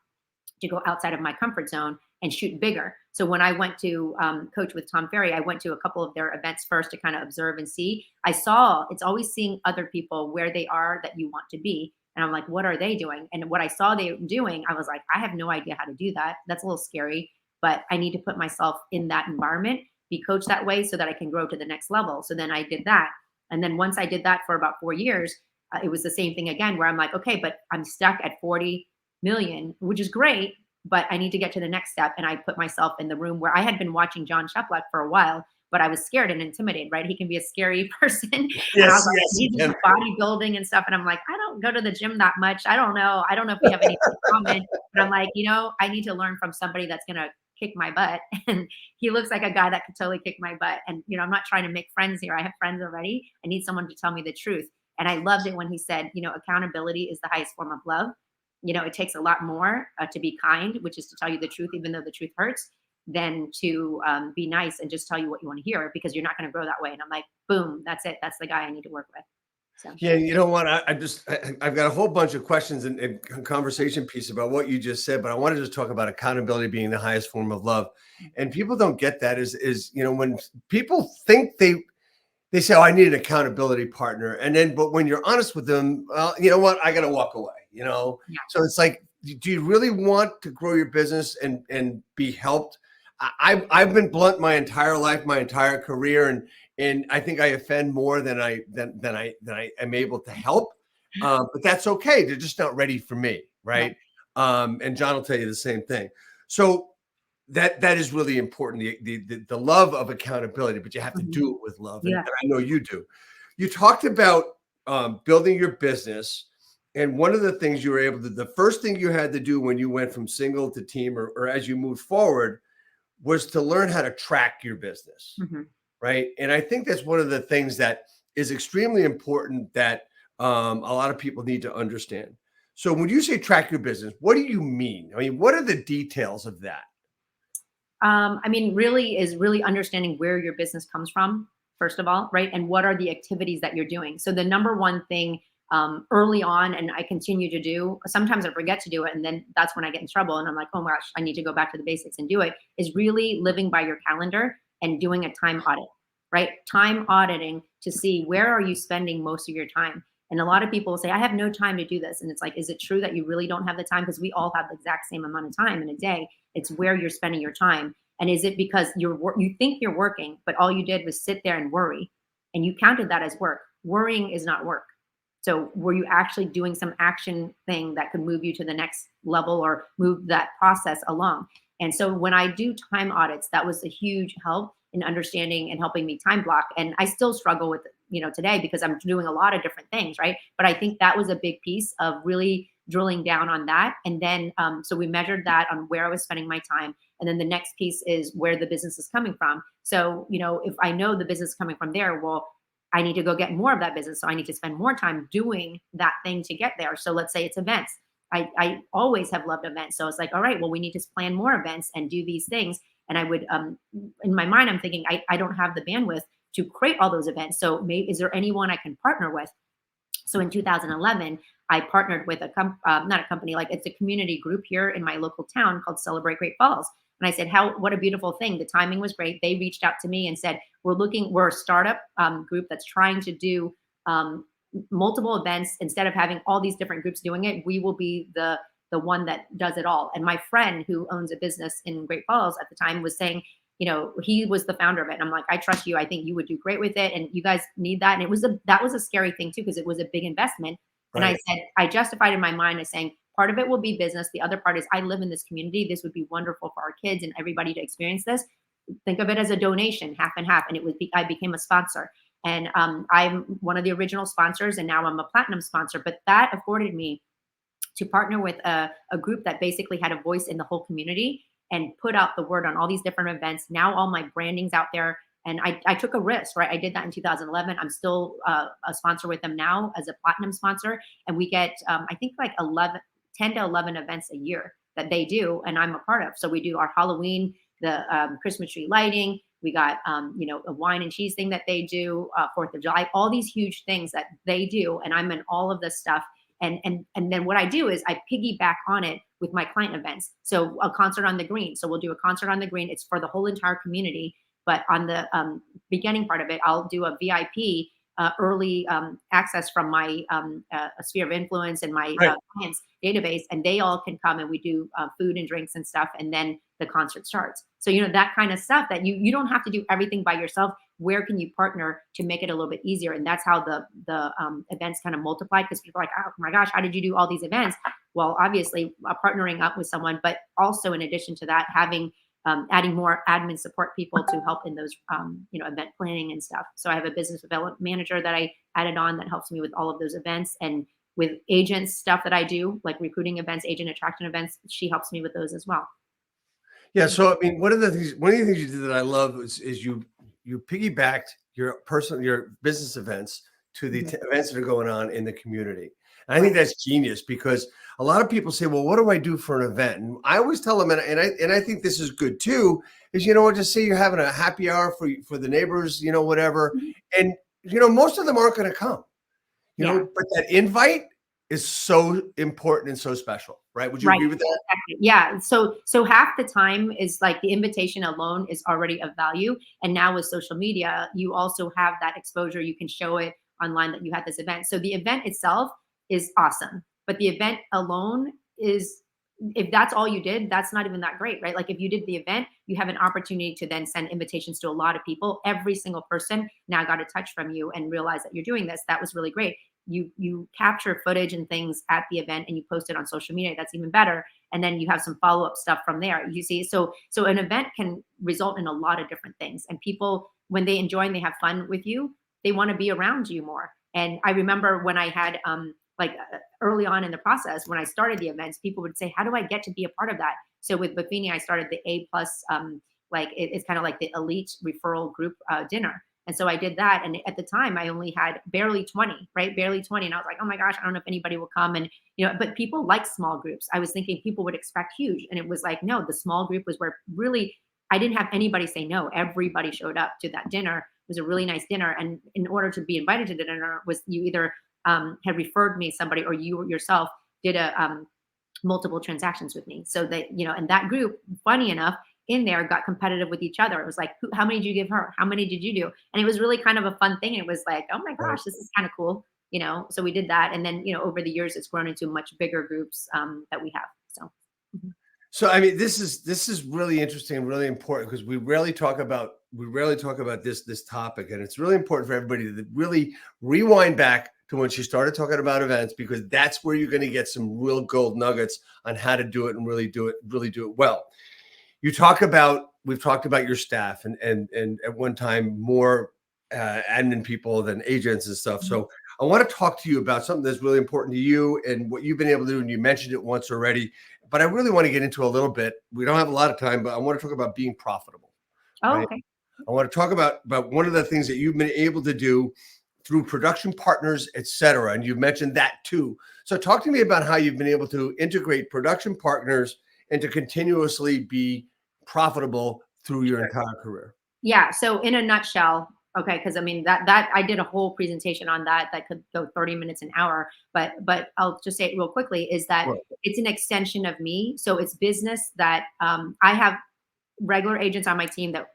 S2: to go outside of my comfort zone and shoot bigger. So when I went to coach with Tom Ferry, I went to a couple of their events first to kind of observe and see. I saw, it's always seeing other people where they are that you want to be. And I'm like, what are they doing? And what I saw they were doing, I was like, I have no idea how to do that. That's a little scary, but I need to put myself in that environment, be coached that way so that I can grow to the next level. So then I did that. And then once I did that for about 4 years, it was the same thing again, where I'm like, okay, but I'm stuck at 40 million, which is great, but I need to get to the next step. And I put myself in the room where I had been watching John Sheplak for a while, but I was scared and intimidated, right? He can be a scary person. And I was
S1: Yes,
S2: like,
S1: yes,
S2: he's
S1: you
S2: into
S1: can.
S2: bodybuilding and stuff. And I'm like, I don't go to the gym that much. I don't know. I don't know if we have anything in common. But I'm like, you know, I need to learn from somebody that's going to kick my butt. And he looks like a guy that could totally kick my butt. And, you know, I'm not trying to make friends here. I have friends already. I need someone to tell me the truth. And I loved it when he said, you know, accountability is the highest form of love. You know, it takes a lot more to be kind, which is to tell you the truth, even though the truth hurts, than to be nice and just tell you what you want to hear, because you're not going to grow that way. And I'm like, boom, that's it. That's the guy I need to work with. So
S1: Yeah, you know what? I've got a whole bunch of questions and conversation piece about what you just said, but I wanted to talk about accountability being the highest form of love. And people don't get that is, you know, when people think they say, oh, I need an accountability partner. And then, but when you're honest with them, well, you know what? I got to walk away, you know?
S2: yeah.
S1: So it's like, do you really want to grow your business and be helped? I've been blunt my entire life, my entire career. And I think I offend more than I am able to help. But that's okay. They're just not ready for me. Right. And John will tell you the same thing. So that is really important. The love of accountability, but you have to do it with love.
S2: Yeah.
S1: And I know you do. You talked about building your business And one of the things you were able to, the first thing you had to do when you went from single to team, or as you moved forward, was to learn how to track your business, right? And I think that's one of the things that is extremely important that a lot of people need to understand. So when you say track your business, what do you mean? I mean, what are the details of that?
S2: I mean, really understanding where your business comes from, first of all, right? And what are the activities that you're doing? So the number one thing early on, and I continue to do, sometimes I forget to do it, and then that's when I get in trouble. And I'm like, oh my gosh, I need to go back to the basics and do it, is really living by your calendar and doing a time audit, right? Time auditing to see where are you spending most of your time. And a lot of people say, I have no time to do this. And it's like, is it true that you really don't have the time? Because we all have the exact same amount of time in a day. It's where you're spending your time. And is it because you think you're working, but all you did was sit there and worry, and you counted that as work? Worrying is not work. So were you actually doing some action thing that could move you to the next level or move that process along? And so when I do time audits, that was a huge help in understanding and helping me time block. And I still struggle with, today, because I'm doing a lot of different things, right? But I think that was a big piece of really drilling down on that. And then, so we measured that on where I was spending my time. And then the next piece is where the business is coming from. So, if I know the business is coming from there, well, I need to go get more of that business. So I need to spend more time doing that thing to get there. So let's say it's events. I always have loved events. So it's like, all right, well, we need to plan more events and do these things. And I would, in my mind, I'm thinking, I don't have the bandwidth to create all those events. So maybe, is there anyone I can partner with? So in 2011, I partnered with not a company, like it's a community group here in my local town called Celebrate Great Falls. And I said, what a beautiful thing. The timing was great. They reached out to me and said, we're a startup group that's trying to do multiple events. Instead of having all these different groups doing it, we will be the one that does it all. And my friend who owns a business in Great Falls at the time was saying, he was the founder of it. And I'm like, I trust you. I think you would do great with it. And you guys need that. And that was a scary thing too, because it was a big investment. Right. And I said, I justified in my mind as saying, part of it will be business. The other part is I live in this community. This would be wonderful for our kids and everybody to experience this. Think of it as a donation, half and half. And I became a sponsor. And I'm one of the original sponsors, and now I'm a platinum sponsor. But that afforded me to partner with a group that basically had a voice in the whole community and put out the word on all these different events. Now all my branding's out there. And I took a risk, right? I did that in 2011. I'm still a sponsor with them now as a platinum sponsor. And we get, I think, like 10 to 11 events a year that they do, and I'm a part of. So we do our Halloween, the Christmas tree lighting. We got, a wine and cheese thing that they do, 4th of July, all these huge things that they do. And I'm in all of this stuff. And then what I do is I piggyback on it with my client events. So a concert on the green. So we'll do a concert on the green. It's for the whole entire community. But on the beginning part of it, I'll do a VIP early access from my sphere of influence and my clients database, and they all can come and we do food and drinks and stuff, and then the concert starts. So that kind of stuff that you don't have to do everything by yourself. Where can you partner to make it a little bit easier? And that's how the events kind of multiply, because people are like, oh my gosh, how did you do all these events? Well, obviously partnering up with someone, but also in addition to that, having adding more admin support people to help in those, event planning and stuff. So I have a business development manager that I added on that helps me with all of those events, and with agents stuff that I do, like recruiting events, agent attraction events. She helps me with those as well.
S1: Yeah. So, I mean, one of the things you did that I love is you piggybacked your business events to the events that are going on in the community. And I think that's genius, because a lot of people say, well, what do I do for an event? And I always tell them, and I think this is good too, is, just say you're having a happy hour for the neighbors, whatever. And, most of them aren't going to come, but that invite is so important and so special, right? Would you agree with that?
S2: Exactly. Yeah. So half the time is like the invitation alone is already of value. And now with social media, you also have that exposure. You can show it online that you had this event. So the event itself is awesome. But the event alone is, if that's all you did, that's not even that great, right? Like if you did the event, you have an opportunity to then send invitations to a lot of people. Every single person now got a touch from you and realized that you're doing this. That was really great. You capture footage and things at the event and you post it on social media. That's even better. And then you have some follow-up stuff from there. You see, so an event can result in a lot of different things. And people, when they enjoy and they have fun with you, they want to be around you more. And I remember when I had early on in the process, when I started the events, people would say, how do I get to be a part of that? So with Buffini, I started the A plus, it's kind of like the elite referral group dinner. And so I did that. And at the time I only had barely 20, right? Barely 20. And I was like, oh my gosh, I don't know if anybody will come. And, but people like small groups. I was thinking people would expect huge. And it was like, no, the small group was where really, I didn't have anybody say no. Everybody showed up to that dinner. It was a really nice dinner. And in order to be invited to the dinner was you either had referred me somebody or you yourself did a multiple transactions with me. So that, and that group, funny enough, in there got competitive with each other. It was like, how many did you give her? How many did you do? And it was really kind of a fun thing. It was like, oh my gosh, this is kind of cool. So we did that. And then, over the years, it's grown into much bigger groups that we have. So. Mm-hmm.
S1: So, I mean, this is really interesting and really important because we rarely talk about this topic. And it's really important for everybody to really rewind back to when she started talking about events, because that's where you're going to get some real gold nuggets on how to do it and really do it well. We've talked about your staff and at one time more admin people than agents and stuff. So I want to talk to you about something that's really important to you and what you've been able to do. And you mentioned it once already, but I really want to get into a little bit. We don't have a lot of time, but I want to talk about being profitable.
S2: Oh,
S1: right?
S2: okay.
S1: I want to talk about one of the things that you've been able to do through production partners, et cetera. And you've mentioned that too. So talk to me about how you've been able to integrate production partners and to continuously be profitable through your entire career.
S2: Yeah. So in a nutshell, okay, because I mean that I did a whole presentation on that could go 30 minutes, an hour, but I'll just say it real quickly, is that
S1: Sure.
S2: It's an extension of me. So it's business that I have regular agents on my team that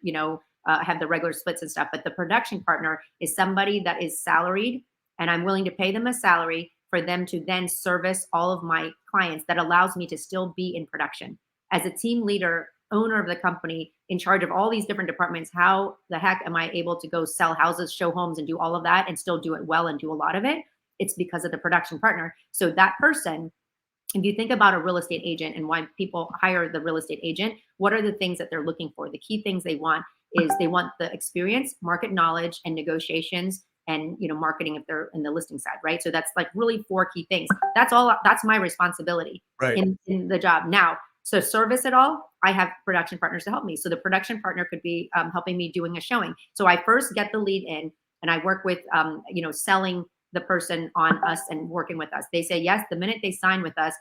S2: have the regular splits and stuff, but the production partner is somebody that is salaried, and I'm willing to pay them a salary for them to then service all of my clients. That allows me to still be in production as a team leader, owner of the company, in charge of all these different departments. How the heck am I able to go sell houses, show homes, and do all of that and still do it well and do a lot of it? It's because of the production partner. So that person, if you think about a real estate agent and why people hire the real estate agent, what are the things that they're looking for? The key things they want is they want the experience, market knowledge, and negotiations, and marketing if they're in the listing side, right? So that's like really 4 key things. That's all. That's my responsibility in the job. Now, so service it all, I have production partners to help me. So the production partner could be helping me doing a showing. So I first get the lead in, and I work with selling the person on us and working with us. They say yes. The minute they sign with us,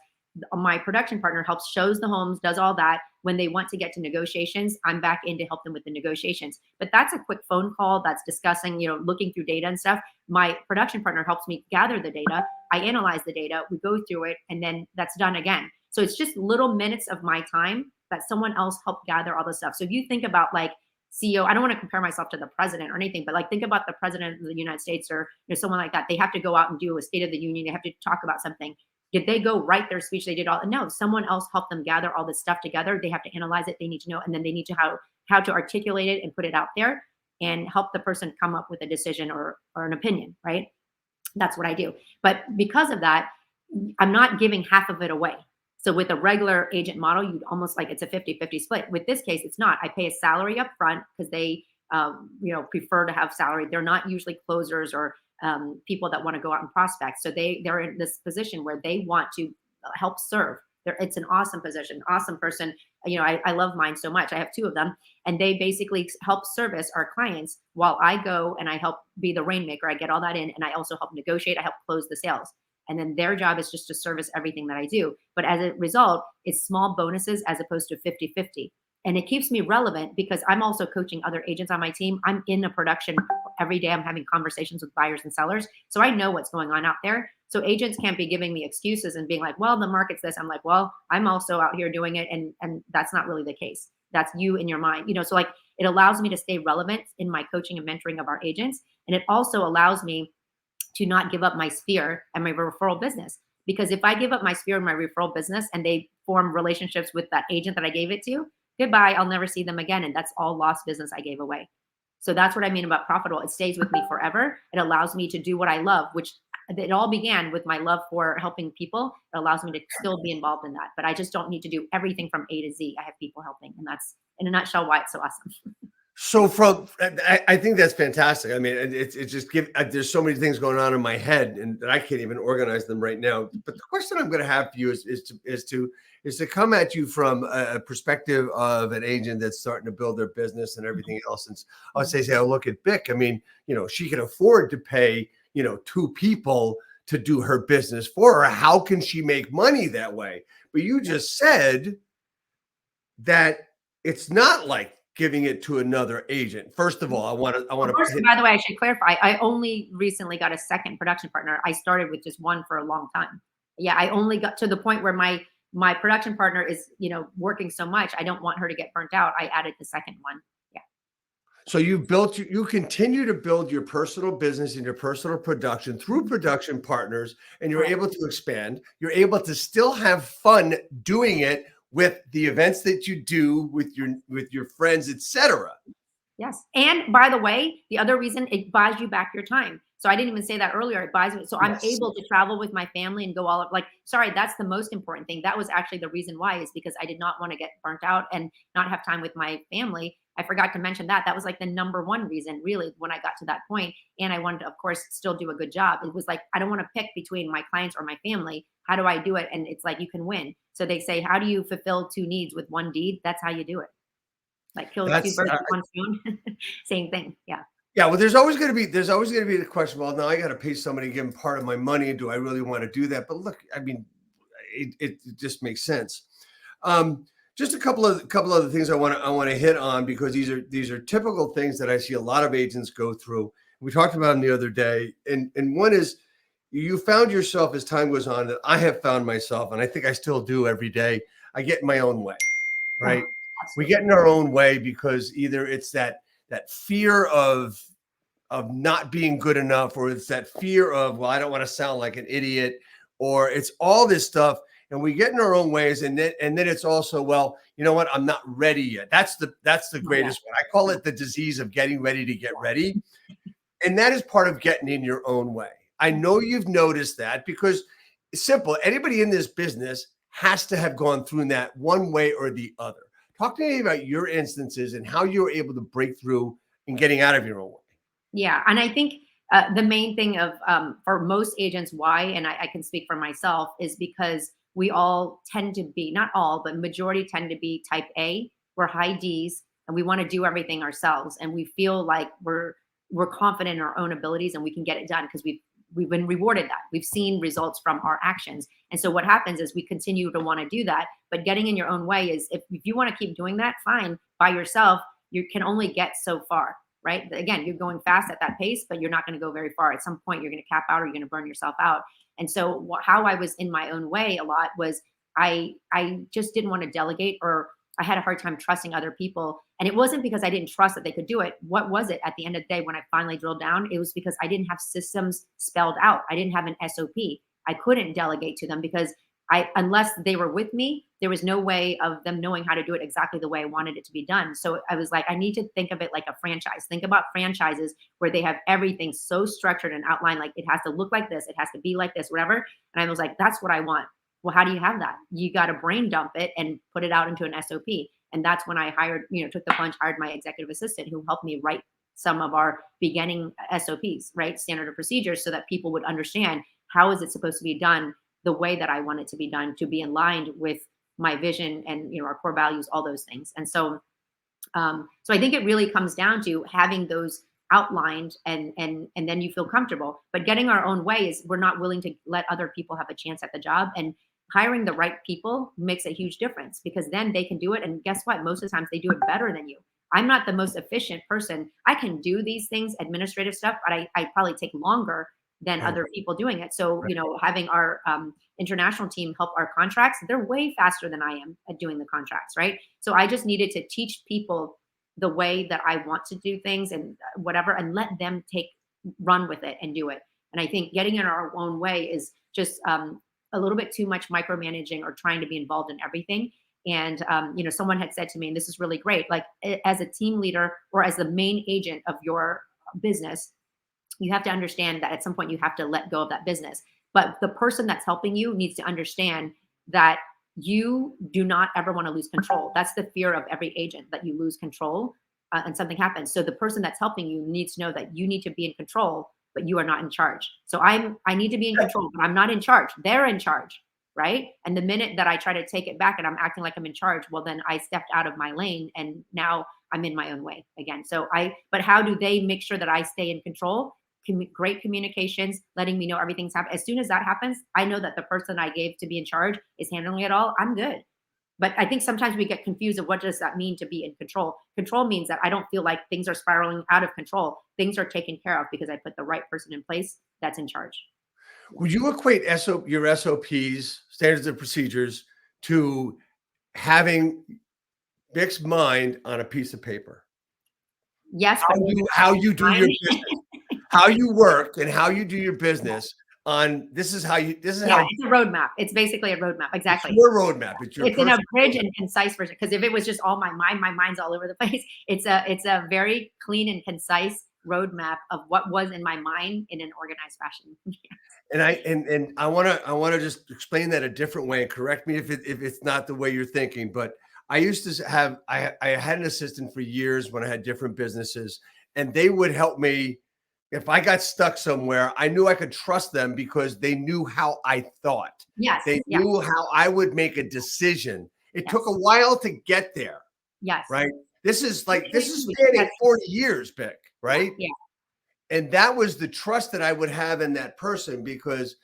S2: my production partner helps, shows the homes, does all that. When they want to get to negotiations, I'm back in to help them with the negotiations. But that's a quick phone call. That's discussing, looking through data and stuff. My production partner helps me gather the data. I analyze the data. We go through it, and then that's done again. So it's just little minutes of my time that someone else helped gather all the stuff. So if you think about like CEO, I don't want to compare myself to the president or anything, but like think about the president of the United States or someone like that. They have to go out and do a State of the Union. They have to talk about something. Did they go write their speech? They did all. No, someone else helped them gather all this stuff together. They have to analyze it. They need to know, and then they need to how to articulate it and put it out there and help the person come up with a decision or an opinion, right? That's what I do. But because of that, I'm not giving half of it away. So with a regular agent model, you'd almost like it's a 50-50 split. With this case, it's not. I pay a salary up front because they prefer to have salary. They're not usually closers or people that want to go out and prospect. So they're in this position where they want to help serve. It's an awesome position, awesome person. I love mine so much. I have 2 of them, and they basically help service our clients while I go and I help be the rainmaker. I get all that in, and I also help negotiate. I help close the sales. And then their job is just to service everything that I do. But as a result, it's small bonuses as opposed to 50-50. And it keeps me relevant because I'm also coaching other agents on my team. I'm in a production every day. I'm having conversations with buyers and sellers. So I know what's going on out there. So agents can't be giving me excuses and being like, well, the market's this. I'm like, well, I'm also out here doing it. And that's not really the case. That's you in your mind. So like it allows me to stay relevant in my coaching and mentoring of our agents. And it also allows me to not give up my sphere and my referral business. Because if I give up my sphere and my referral business and they form relationships with that agent that I gave it to, goodbye, I'll never see them again. And that's all lost business I gave away. So that's what I mean about profitable. It stays with me forever. It allows me to do what I love, which it all began with my love for helping people. It allows me to still be involved in that. But I just don't need to do everything from A to Z. I have people helping. And that's in a nutshell why it's so awesome.
S1: So I think that's fantastic. I mean, it's just there's so many things going on in my head and that I can't even organize them right now. But the question I'm going to have for you is to come at you from a perspective of an agent that's starting to build their business and everything else. And I would say, oh, look at Bick. I mean, she can afford to pay, 2 people to do her business for her. How can she make money that way? But you just said that it's not like giving it to another agent. First of all, I want to.
S2: By the way, I should clarify. I only recently got a second production partner. I started with just one for a long time. Yeah, I only got to the point where my production partner is, working so much. I don't want her to get burnt out. I added the second one. Yeah.
S1: So you continue to build your personal business and your personal production through production partners, and you're able to expand. You're able to still have fun doing it with the events that you do with your friends, etc.
S2: Yes. And by the way, the other reason, it buys you back your time. So I didn't even say that earlier. It buys me. So I'm able to travel with my family and go all up. Sorry, that's the most important thing. That was actually the reason why, is because I did not want to get burnt out and not have time with my family. I forgot to mention that. That was like the number one reason, really, when I got to that point. And I wanted to, of course, still do a good job. It was like, I don't want to pick between my clients or my family. How do I do it? And it's like, you can win. So they say, how do you fulfill 2 needs with 1 deed? That's how you do it. Like kill 2 birds with 1 stone. Same thing. Yeah.
S1: Yeah. Well, there's always going to be the question. Well, now I got to pay somebody to give them part of my money. Do I really want to do that? But look, I mean, it just makes sense. Just a couple other things I want to hit on, because these are typical things that I see a lot of agents go through. We talked about them the other day, and one is, you found yourself as time goes on, that I have found myself, and I think I still do every day. I get in my own way, right? We get in our own way because either it's that fear of not being good enough, or it's that fear of, well, I don't want to sound like an idiot, or it's all this stuff. And we get in our own ways, and then it's also, well, you know what? I'm not ready yet. That's the greatest one. I call it the disease of getting ready to get ready. And that is part of getting in your own way. I know you've noticed that, because it's simple. Anybody in this business has to have gone through that one way or the other. Talk to me about your instances and how you were able to break through and getting out of your own way.
S2: Yeah. And I think the main thing of for most agents, why, and I can speak for myself, is because we all tend to be, not all, but majority tend to be type A. We're high Ds, and we want to do everything ourselves. And we feel like we're confident in our own abilities and we can get it done because we've been rewarded that. We've seen results from our actions. And so what happens is we continue to want to do that. But getting in your own way is, if you want to keep doing that, fine. By yourself, you can only get so far, right? Again, you're going fast at that pace, but you're not going to go very far. At some point, you're going to cap out, or you're going to burn yourself out. And so how I was in my own way a lot was I just didn't want to delegate, or I had a hard time trusting other people. And it wasn't because I didn't trust that they could do it. What was it at the end of the day when I finally drilled down? It was because I didn't have systems spelled out. I didn't have an SOP. I couldn't delegate to them because unless they were with me, there was no way of them knowing how to do it exactly the way I wanted it to be done. So I was like, I need to think of it like a franchise. Think about franchises where they have everything so structured and outlined, like it has to look like this, it has to be like this, whatever. And I was like, that's what I want. Well, how do you have that? You got to brain dump it and put it out into an SOP. And that's when I took the plunge, hired my executive assistant, who helped me write some of our beginning SOPs, right? Standard of procedures, so that people would understand how is it supposed to be done the way that I want it to be done, to be aligned with my vision and, our core values, all those things. And so, so I think it really comes down to having those outlined and then you feel comfortable. But getting our own way is, we're not willing to let other people have a chance at the job, and hiring the right people makes a huge difference, because then they can do it. And guess what? Most of the times they do it better than you. I'm not the most efficient person. I can do these things, administrative stuff, but I probably take longer than other people doing it. So, having our international team help our contracts, they're way faster than I am at doing the contracts, right? So I just needed to teach people the way that I want to do things and whatever, and let them run with it and do it. And I think getting in our own way is just a little bit too much micromanaging or trying to be involved in everything. And, someone had said to me, and this is really great, like as a team leader or as the main agent of your business, you have to understand that at some point you have to let go of that business. But the person that's helping you needs to understand that you do not ever want to lose control. That's the fear of every agent, that you lose control. and something happens. So the person that's helping you needs to know that you need to be in control, but you are not in charge. So I need to be in control, but I'm not in charge. They're in charge, right? And the minute that I try to take it back and I'm acting like I'm in charge, well, then I stepped out of my lane and now I'm in my own way again. But how do they make sure that I stay in control? Great communications, letting me know everything's happening. As soon as that happens, I know that the person I gave to be in charge is handling it all. I'm good. But I think sometimes we get confused of what does that mean to be in control. Control means that I don't feel like things are spiraling out of control. Things are taken care of because I put the right person in place that's in charge.
S1: Would you equate your SOPs, standards and procedures, to having Vic's mind on a piece of paper?
S2: Yes.
S1: How you do your business, how you work, and how you do your business. This is how
S2: it's a roadmap. It's basically a roadmap. Exactly.
S1: It's your roadmap. It's
S2: in a bridge and concise version. Because if it was just all my mind's all over the place. It's a very clean and concise roadmap of what was in my mind in an organized fashion.
S1: And I want to just explain that a different way, and correct me if it's not the way you're thinking. But I used to have I had an assistant for years when I had different businesses, and they would help me. If I got stuck somewhere, I knew I could trust them because they knew how I thought.
S2: Yes.
S1: They knew how I would make a decision. It took a while to get there.
S2: Yes.
S1: Right. This is spanning 40 years, Vic, right?
S2: Yeah.
S1: And that was the trust that I would have in that person because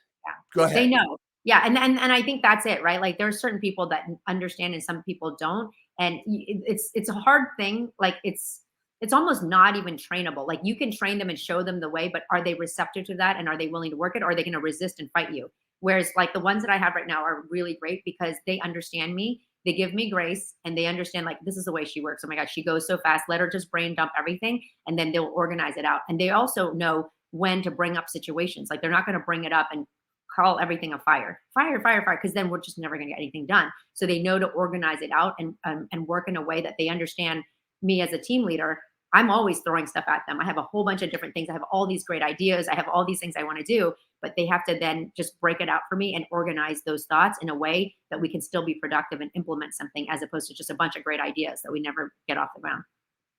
S1: go ahead.
S2: They know. Yeah. And I think that's it, right? Like there are certain people that understand and some people don't. And it's a hard thing. Like it's almost not even trainable. Like you can train them and show them the way, but are they receptive to that? And are they willing to work it? Or are they going to resist and fight you? Whereas like the ones that I have right now are really great because they understand me. They give me grace and they understand like, this is the way she works. Oh my gosh, she goes so fast. Let her just brain dump everything and then they'll organize it out. And they also know when to bring up situations. Like they're not going to bring it up and call everything a fire, because then we're just never going to get anything done. So they know to organize it out and work in a way that they understand me as a team leader. I'm always throwing stuff at them. I have a whole bunch of different things. I have all these great ideas. I have all these things I want to do, but they have to then just break it out for me and organize those thoughts in a way that we can still be productive and implement something as opposed to just a bunch of great ideas that we never get off the ground.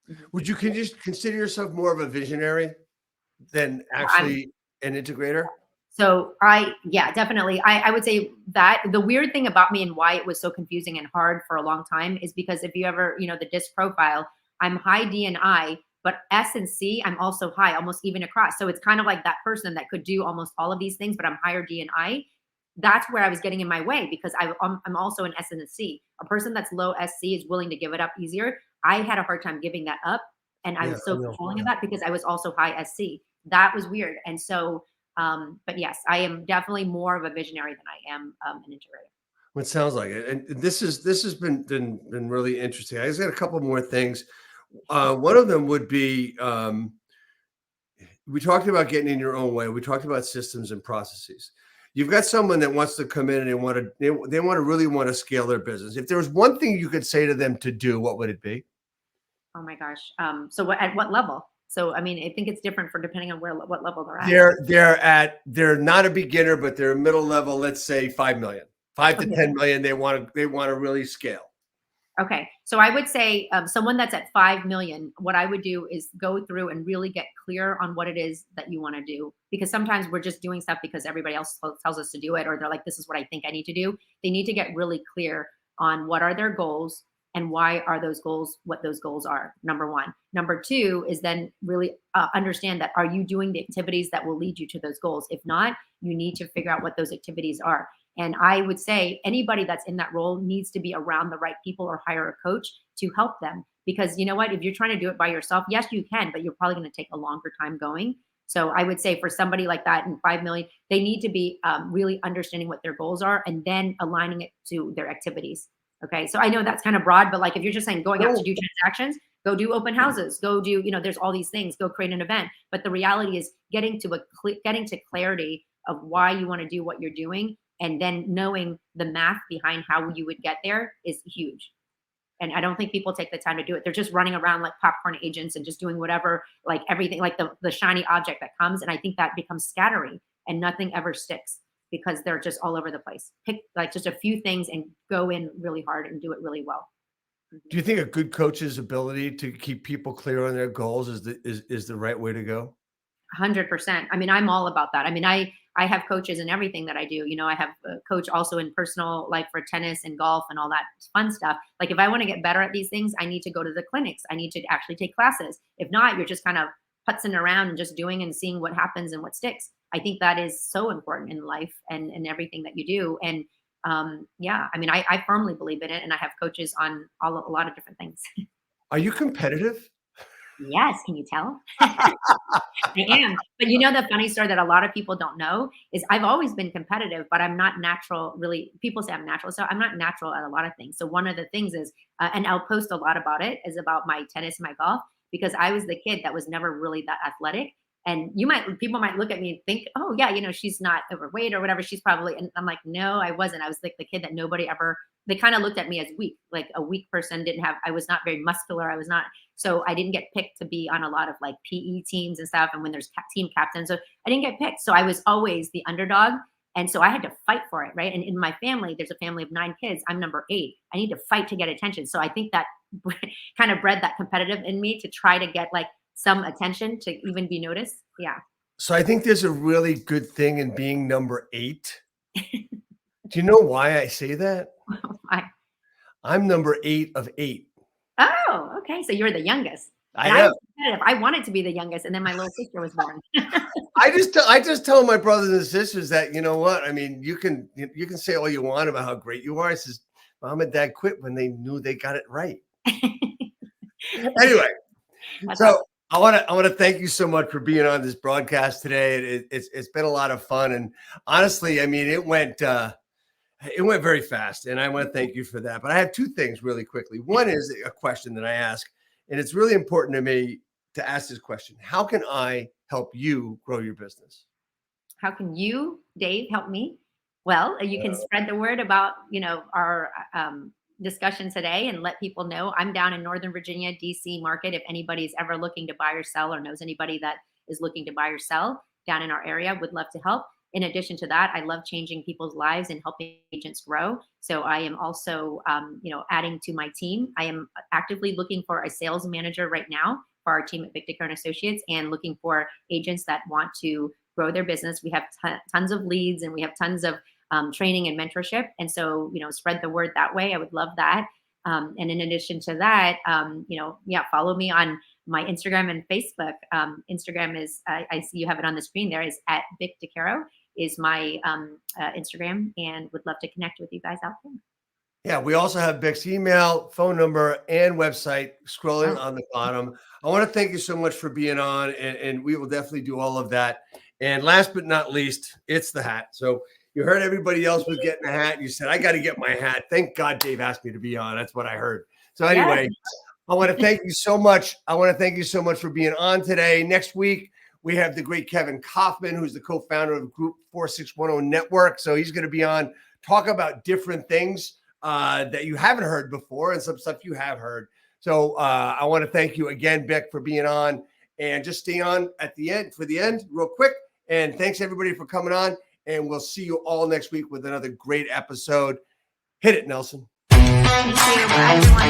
S1: Can you just consider yourself more of a visionary than actually an integrator?
S2: So definitely. I would say that the weird thing about me and why it was so confusing and hard for a long time is because if you ever, the DISC profile, I'm high D and I, but S and C, I'm also high, almost even across. So it's kind of like that person that could do almost all of these things, but I'm higher D and I. That's where I was getting in my way because I'm also an S and a C. A person that's low SC is willing to give it up easier. I had a hard time giving that up. And I was so controlling of that because I was also high SC. That was weird. And so, but yes, I am definitely more of a visionary than I am an integrator.
S1: Well, it sounds like it. And this has been really interesting. I just got a couple more things. One of them would be, we talked about getting in your own way. We talked about systems and processes. You've got someone that wants to come in and they really want to scale their business. If there was one thing you could say to them to do, what would it be?
S2: Oh my gosh. So at what level? So, I mean, I think it's different for depending on what level they're at. They're not a beginner, but they're a middle level. Let's say 5 million, 5 to 10 million. They want to really scale. Okay. So I would say someone that's at 5 million, what I would do is go through and really get clear on what it is that you want to do. Because sometimes we're just doing stuff because everybody else tells us to do it, or they're like, this is what I think I need to do. They need to get really clear on what are their goals and why are those goals what those goals are, number one. Number two is then really understand that are you doing the activities that will lead you to those goals? If not, you need to figure out what those activities are. And I would say anybody that's in that role needs to be around the right people or hire a coach to help them. Because you know what, if you're trying to do it by yourself, yes, you can, but you're probably going to take a longer time going. So I would say for somebody like that in 5 million, they need to be really understanding what their goals are and then aligning it to their activities. Okay. So I know that's kind of broad, but like if you're just saying going out to do transactions, go do open houses, go do, there's all these things, go create an event. But the reality is getting to clarity of why you want to do what you're doing. And then knowing the math behind how you would get there is huge. And I don't think people take the time to do it. They're just running around like popcorn agents and just doing whatever, like everything, like the shiny object that comes. And I think that becomes scattering and nothing ever sticks because they're just all over the place. Pick like just a few things and go in really hard and do it really well.
S1: Do you think a good coach's ability to keep people clear on their goals is the right way to go?
S2: 100%. I mean, I'm all about that. I mean, I have coaches in everything that I do. You know, I have a coach also in personal, like for tennis and golf and all that fun stuff. Like if I want to get better at these things, I need to go to the clinics. I need to actually take classes. If not, you're just kind of putzing around and just doing and seeing what happens and what sticks. I think that is so important in life and everything that you do. And yeah, I mean, I firmly believe in it, and I have coaches on a lot of different things.
S1: Are you competitive?
S2: Yes, can you tell? I am. But you know, the funny story that a lot of people don't know is I've always been competitive, but I'm not natural. Really, people say I'm natural, so I'm not natural at a lot of things. So one of the things is, and I'll post a lot about it, is about my tennis and my golf, because I was the kid that was never really that athletic. And people might look at me and think, oh yeah, you know, she's not overweight or whatever. She's probably, and I'm like, no, I wasn't. I was like the kid that nobody ever, they kind of looked at me as weak, like a weak person. I was not very muscular. I was not, so I didn't get picked to be on a lot of like PE teams and stuff. And when there's team captains, so I didn't get picked. So I was always the underdog. And so I had to fight for it. Right. And in my family, there's a family of 9 kids. I'm number 8. I need to fight to get attention. So I think that kind of bred that competitive in me to try to get like some attention to even be noticed. Yeah.
S1: So I think there's a really good thing in being number 8. Do you know why I say that? I'm number 8 of 8.
S2: Oh, okay. So you're the youngest.
S1: I know.
S2: I wanted to be the youngest, and then my little sister was born.
S1: I just tell my brothers and sisters that, you know what? I mean, you can say all you want about how great you are. I says, Mom and Dad quit when they knew they got it right. Anyway, so I want to thank you so much for being on this broadcast today. It's been a lot of fun, and honestly, I mean, it went very fast, and I want to thank you for that. But I have 2 things really quickly. One is a question that I ask, and it's really important to me to ask this question: how can I help you grow your business?
S2: How can you, Dave, help me? Well, you can spread the word about, you know, our discussion today and let people know. I'm down in Northern Virginia, DC market. If anybody's ever looking to buy or sell, or knows anybody that is looking to buy or sell down in our area, would love to help. In addition to that, I love changing people's lives and helping agents grow. So I am also, you know, adding to my team. I am actively looking for a sales manager right now for our team at Decaro & Associates, and looking for agents that want to grow their business. We have tons of leads, and we have tons of training and mentorship. And so, you know, spread the word that way. I would love that. And in addition to that, you know, yeah, follow me on my Instagram and Facebook. Instagram is, I see you have it on the screen there, is at Vic Decaro is my Instagram, and would love to connect with you guys out there.
S1: Yeah, we also have Vic's email, phone number, and website scrolling on the bottom. I want to thank you so much for being on, and we will definitely do all of that. And last but not least, it's the hat. So you heard everybody else was getting a hat. You said, I got to get my hat. Thank God Dave asked me to be on. That's what I heard. So anyway, I want to thank you so much. I want to thank you so much for being on today. Next week, we have the great Kevin Kaufman, who's the co-founder of Group 4610 Network. So he's going to be on, talk about different things that you haven't heard before, and some stuff you have heard. So I want to thank you again, Vic, for being on, and just stay on at the end for the end real quick. And thanks everybody for coming on, and we'll see you all next week with another great episode. Hit it, Nelson.
S2: Thank you. Bye, everyone.